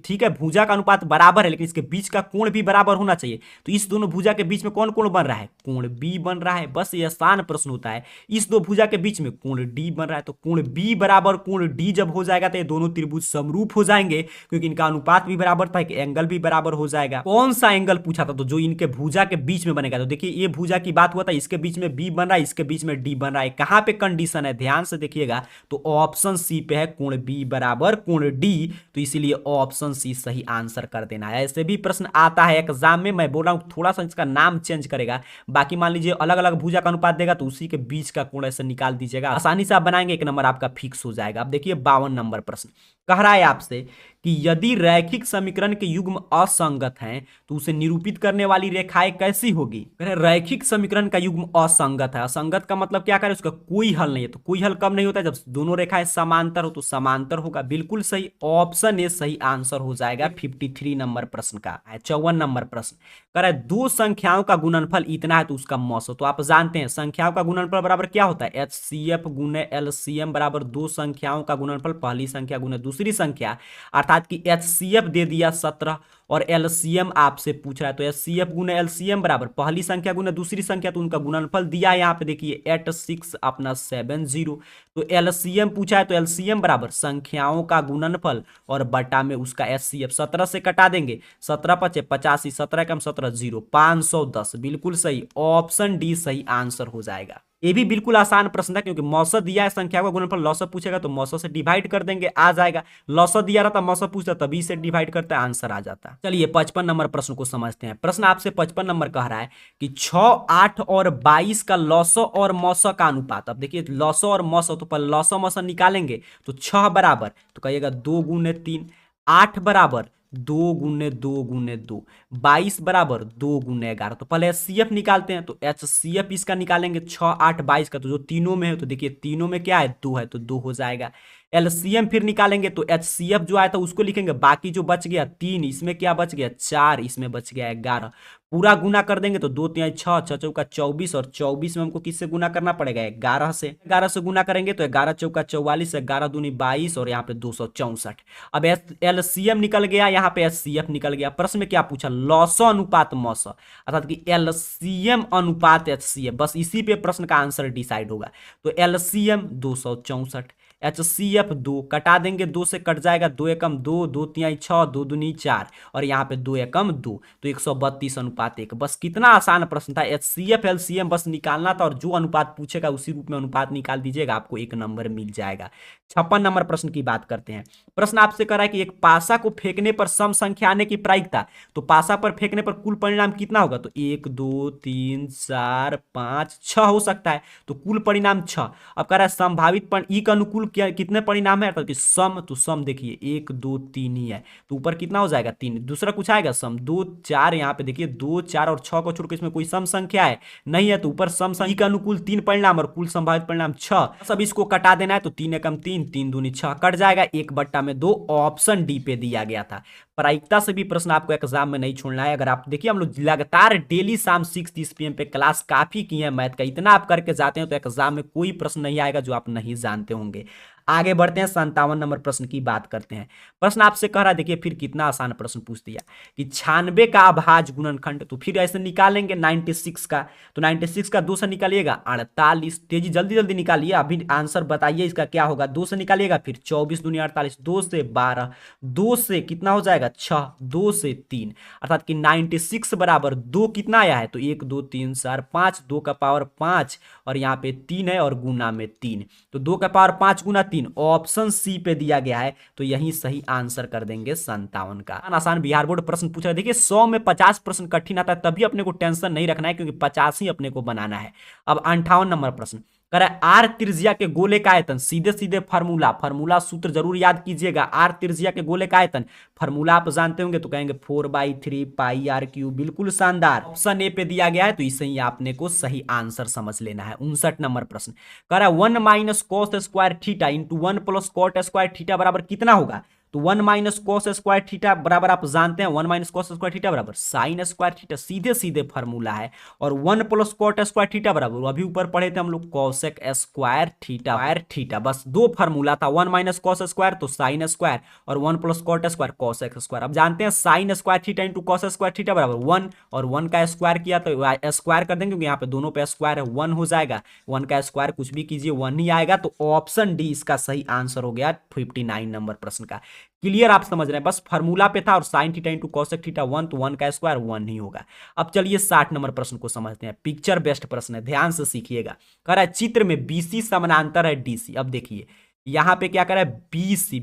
ठीक है भुजा का अनुपात बराबर है लेकिन इसके बीच का कोण भी बराबर होना चाहिए, तो इस दोनों भुजा के बीच में कौन कोण बन रहा है, कोण बी बन रहा है। बस ये आसान प्रश्न होता है, इस दो भुजा के बीच में कोण डी बन रहा है, तो कोण बी बराबर कोण डी जब हो जाएगा तो ये दोनों त्रिभुज समरूप हो जाएंगे, क्योंकि इनका अनुपात भी बराबर था, एंगल भी बराबर हो जाएगा। कौन सा एंगल पूछा था, तो जो इनके भुजा के बीच में बनेगा, तो देखिए ये भुजा की बात हुआ था, इसके बीच में बी बन रहा है, इसके बीच में डी बन रहा है, कहां पे कंडीशन है ध्यान से देखिएगा, तो ऑप्शन सी पे है कोण बी बराबर कोण डी, तो इसीलिए ऑप्शन सी सही आंसर कर देना है। ऐसे भी प्रश्न आता है एग्जाम में, मैं बोल रहा हूं थोड़ा सा इसका नाम चेंज करेगा, बाकी मान लीजिए अलग अलग भुजा का अनुपात देगा तो उसी के बीच का कोण ऐसे निकाल दीजिएगा, आसानी से आप बनाएंगे, 1 नंबर आपका फिक्स हो जाएगा। अब देखिए 52 नंबर प्रश्न कह रहा है आपसे कि यदि रैखिक समीकरण के युग्म असंगत हैं तो उसे निरूपित करने वाली रेखाएं कैसी होगी। रैखिक समीकरण का युग्म असंगत है, असंगत का मतलब क्या करें, उसका कोई हल नहीं है, तो कोई हल कब नहीं होता है, जब दोनों रेखाएं समांतर हो, तो समांतर होगा, बिल्कुल सही, ऑप्शन ए सही आंसर हो जाएगा 53 नंबर प्रश्न का। 54 नंबर प्रश्न कह रहा है दो संख्याओं का गुणनफल इतना है तो उसका मौसो, तो आप जानते हैं संख्याओं का गुणनफल बराबर क्या होता है, HCF गुने LCM बराबर दो संख्याओं का गुणनफल पहली संख्या गुने दूसरी संख्या, अर्थात कि HCF दे दिया 17 और LCM आपसे पूछ रहा है, तो HCF गुने LCM बराबर पहली संख्या गुने दूसरी संख्या, तो उनका गुणनफल दिया है यहाँ पे देखिए 86 अपना 70, तो LCM पूछा है तो LCM बराबर संख्याओं का गुणनफल और बटा में उसका HCF, 17 से कटा देंगे 17 पचे 85, 17 कम 17 0, 510, बिल्कुल सही, ऑप्शन डी सही आंसर हो जाएगा। ये भी बिल्कुल आसान प्रश्न था, क्योंकि मौसम दिया है संख्या का गुणनफल, लौसम पूछेगा तो मौसम से डिवाइड कर देंगे आ जाएगा, लौसम दिया रहता मौसम पूछता तभी से डिवाइड करते आंसर आ जाता। चलिए 55 नंबर प्रश्न को समझते हैं। प्रश्न आपसे 55 नंबर कह रहा है कि 6, 8 और 22 का लौसम और मौसम का अनुपात। अब देखिए लौसम और मौसम, तो पहले लौसम मौसम निकालेंगे, तो 6 बराबर तो कहिएगा 2 गुने 3, 8 बराबर 2 गुने 2 गुने 2, 22 बराबर 2 गुने 11, तो पहले HCF निकालते हैं, तो HCF इसका निकालेंगे 6, 8, 22 का, तो जो तीनों में है तो देखिए तीनों में क्या है 2 है, तो 2 हो जाएगा। LCM फिर निकालेंगे तो HCF जो आया था उसको लिखेंगे, बाकी जो बच गया 3, इसमें क्या बच गया 4, इसमें बच गया 11, पूरा गुना कर देंगे तो 2 3 6, 6 चौका 24, और 24 में हमको किससे गुना करना पड़ेगा 11 से, 11 से गुना करेंगे तो 11 चौका 44, 11 दूनी 22 और यहाँ पे 264। अब LCM निकल गया, यहाँ पे HCF निकल गया। प्रश्न में क्या पूछा, लौसम अनुपात मौसम, अर्थात कि LCM अनुपात HCF, बस इसी पे प्रश्न का आंसर डिसाइड होगा। तो LCM 264, HCF 2, कटा देंगे 2 से कट जाएगा 2 एकम 2, 2 तिहाई 6, 2 दूनी 4 और यहाँ पे 2 एकम 2, तो 132 अनुपात 1। बस कितना आसान प्रश्न था, HCF LCM बस निकालना था और जो अनुपात पूछेगा उसी रूप में अनुपात निकाल दीजिएगा, आपको 1 नंबर मिल जाएगा। 56 नंबर प्रश्न की बात करते हैं। प्रश्न आपसे कर रहा है कि एक पासा को फेंकने पर सम संख्या आने की प्रायिकता, तो पासा पर फेंकने पर कुल परिणाम कितना होगा, तो 1 2 3 4 5 6 हो सकता है, तो कुल परिणाम 6। अब कह रहा है संभावित ई का अनुकूल क्या कितने परिणाम है, तो सम, तो सम देखिए 1 2 3 ही है, तो ऊपर कितना हो जाएगा 3। दूसरा कुछ आएगा सम 2 4, यहाँ पे देखिए 2 4 और 6 को छोड़कर इसमें कोई सम संख्या है नहीं है, तो ऊपर सम संख्या के अनुकूल 3 परिणाम और कुल संभावित परिणाम 6। सब इसको कटा देना है, तो 3 एकम 3, 3 दूनी 6 कट जाएगा, 1/2 ऑप्शन डी पे दिया गया था। प्रायिकता से भी प्रश्न आपको एग्जाम में नहीं छोड़ना है। अगर आप देखिए हम लोग लगातार डेली शाम 6:30 PM पे क्लास काफी की है मैथ का, इतना आप करके जाते हैं तो एग्जाम में कोई प्रश्न नहीं आएगा जो आप नहीं जानते होंगे। आगे बढ़ते हैं, 57 नंबर प्रश्न की बात करते हैं। प्रश्न आपसे कह रहा है, देखिए फिर कितना आसान प्रश्न पूछ दिया कि 96 का अभाज्य गुणनखंड, तो फिर ऐसे निकालेंगे 96 का, तो 96 का 2 से निकालिएगा 48, तेजी जल्दी जल्दी निकालिए, अभी आंसर बताइए इसका क्या होगा। 2 से निकालिएगा, फिर 24 दूनी 48, 2 से 12, 2 से कितना हो जाएगा 6, 2 से 3, अर्थात कि 96 बराबर 2 कितना आया है, तो 1 2 3 4 5, 2 का पावर 5 और यहाँ पे 3 है और गुना में 3, तो 2 का पावर 5 गुना 3 ऑप्शन सी पे दिया गया है, तो यही सही आंसर कर देंगे 57 का। आसान बिहार बोर्ड प्रश्न पूछ रहा है, देखिए 100 में 50 प्रश्न कठिन आता है, तभी अपने को टेंशन नहीं रखना है क्योंकि 50 ही अपने को बनाना है। अब 58 नंबर प्रश्न कह रहा है, आर त्रिज्या के गोले का आयतन, सीधे सीधे फार्मूला सूत्र जरूर याद कीजिएगा। आर त्रिज्या के गोले का आयतन फार्मूला आप जानते होंगे, तो कहेंगे 4/3 पाई आर क्यूब, बिल्कुल शानदार, ऑप्शन ए पे दिया गया है, तो इसे ही आपने को सही आंसर समझ लेना है। 59 नंबर प्रश्न कह रहा है 1 minus cos square theta into 1 plus cot square theta बराबर कितना होगा, तो 1 माइनस कॉस स्क्वायर थीटा बराबर आप जानते हैं 1 माइनस कॉस स्क्वायर थीटा बराबर साइन स्क्वायर थीटा, सीधे सीधे फार्मूला है। और 1 प्लस कॉट स्क्वायर थीटा बराबर अभी ऊपर पढ़े थे हम लोग कॉसेक स्क्वायर थीटा, बस दो फार्मूला था, 1 माइनस कॉस स्क्वायर तो साइन स्क्वायर और 1 plus cot square cosec square. अब जानते हैं sine square theta into cos square theta बराबर 1, और 1 का स्क्वायर किया तो स्क्वायर कर देंगे क्योंकि यहाँ पे दोनों पे स्क्वायर है, 1 हो जाएगा, 1 का स्क्वायर कुछ भी कीजिए 1 ही आएगा, तो ऑप्शन डी इसका सही आंसर हो गया 59 नंबर प्रश्न का। क्लियर, आप समझ रहे हैं, बस फार्मूला पे था और sine theta into cosec theta 1, तो 1 का स्क्वायर 1 ही होगा। अब चलिए 60 नंबर प्रश्न को समझते हैं, पिक्चर बेस्ड प्रश्न है, ध्यान से सीखिएगा। कह रहा है चित्र में बीसी समानांतर है डीसी। अब देखिए यहाँ पे क्या कर रहा है,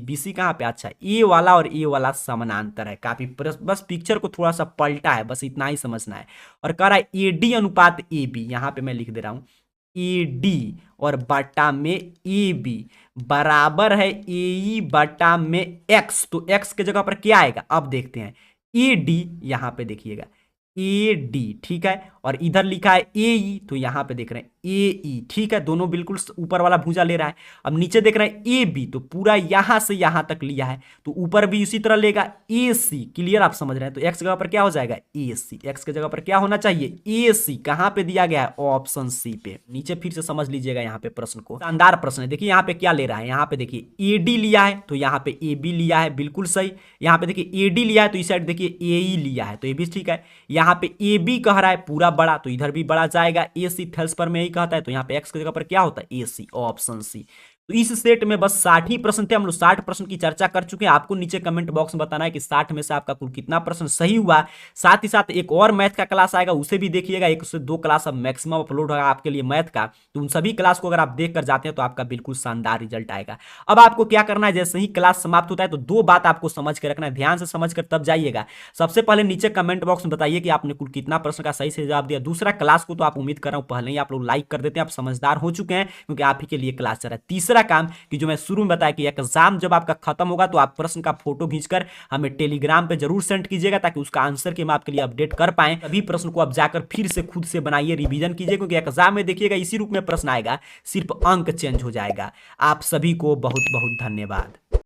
बीसी कहाँ पे, अच्छा ए वाला और ए वाला समानांतर है, काफी बस पिक्चर को थोड़ा सा पलटा है, बस इतना ही समझना है। और कह रहा है एडी अनुपात ए बी, यहाँ पे मैं लिख दे रहा हूं एडी और बटा में ए बी बराबर है ए बटा में एक्स, तो एक्स के जगह पर क्या आएगा, अब देखते हैं। ए डी यहाँ पे देखिएगा ए डी, ठीक है, और इधर लिखा है ए ई, तो यहाँ पे देख रहे हैं ए ई, ठीक है, दोनों बिल्कुल ऊपर वाला भुजा ले रहा है। अब नीचे देख रहे हैं ए बी, तो पूरा यहां से यहां तक लिया है, तो ऊपर भी उसी तरह लेगा ए सी। क्लियर, आप समझ रहे हैं, तो एक्स जगह पर क्या हो जाएगा ए सी, एक्स के जगह पर क्या होना चाहिए ए सी, कहां पे दिया गया है ऑप्शन सी पे। नीचे फिर से समझ लीजिएगा यहाँ पे प्रश्न को, शानदार प्रश्न है। देखिए यहाँ पे क्या ले रहा है, यहाँ पे देखिए ए डी लिया है तो यहाँ पे ए बी लिया है, बिल्कुल सही। यहाँ पे देखिए ए डी लिया है तो इस साइड देखिए ए ई लिया है, तो ये भी ठीक है। यहाँ पे ए बी कह रहा है पूरा बड़ा, तो इधर भी बड़ा जाएगा, ए सी थेल्स पर में यही कहता है, तो यहाँ पे एक्स की जगह पर क्या होता है ए सी, ऑप्शन सी। तो इस सेट में बस 60 ही प्रश्न थे, हम लोग 60 प्रश्न की चर्चा कर चुके हैं। आपको नीचे कमेंट बॉक्स में बताना है कि 60 में से आपका कुल कितना प्रश्न सही हुआ। साथ ही साथ एक और मैथ का क्लास आएगा, उसे भी देखिएगा, 1 से 2 क्लास अब मैक्सिमम अपलोड होगा आपके लिए मैथ का, तो उन सभी क्लास को अगर आप देख कर जाते हैं तो आपका बिल्कुल शानदार रिजल्ट आएगा। अब आपको क्या करना है, जैसे ही क्लास समाप्त होता है तो 2 बात आपको समझ के रखना है, ध्यान से समझ कर तब जाइएगा। सबसे पहले नीचे कमेंट बॉक्स में बताइए कि आपने कुल कितना प्रश्न का सही से जवाब दिया। दूसरा, क्लास को तो आप उम्मीद कर रहा हूं पहले ही आप लोग लाइक कर देते हैं, आप समझदार हो चुके हैं क्योंकि आप ही के लिए क्लास चल रहा है। तीसरा काम कि जो मैं शुरू में बताया कि एग्जाम जब आपका खत्म होगा तो आप प्रश्न का फोटो खींचकर हमें टेलीग्राम पे जरूर सेंड कीजिएगा, ताकि उसका आंसर के हम आपके लिए अपडेट कर पाएं। सभी प्रश्न को आप जाकर फिर से खुद से बनाइए, रिवीजन कीजिए, क्योंकि एग्जाम में देखिएगा इसी रूप में प्रश्न आएगा, सिर्फ अंक चेंज हो जाएगा। आप सभी को बहुत बहुत धन्यवाद।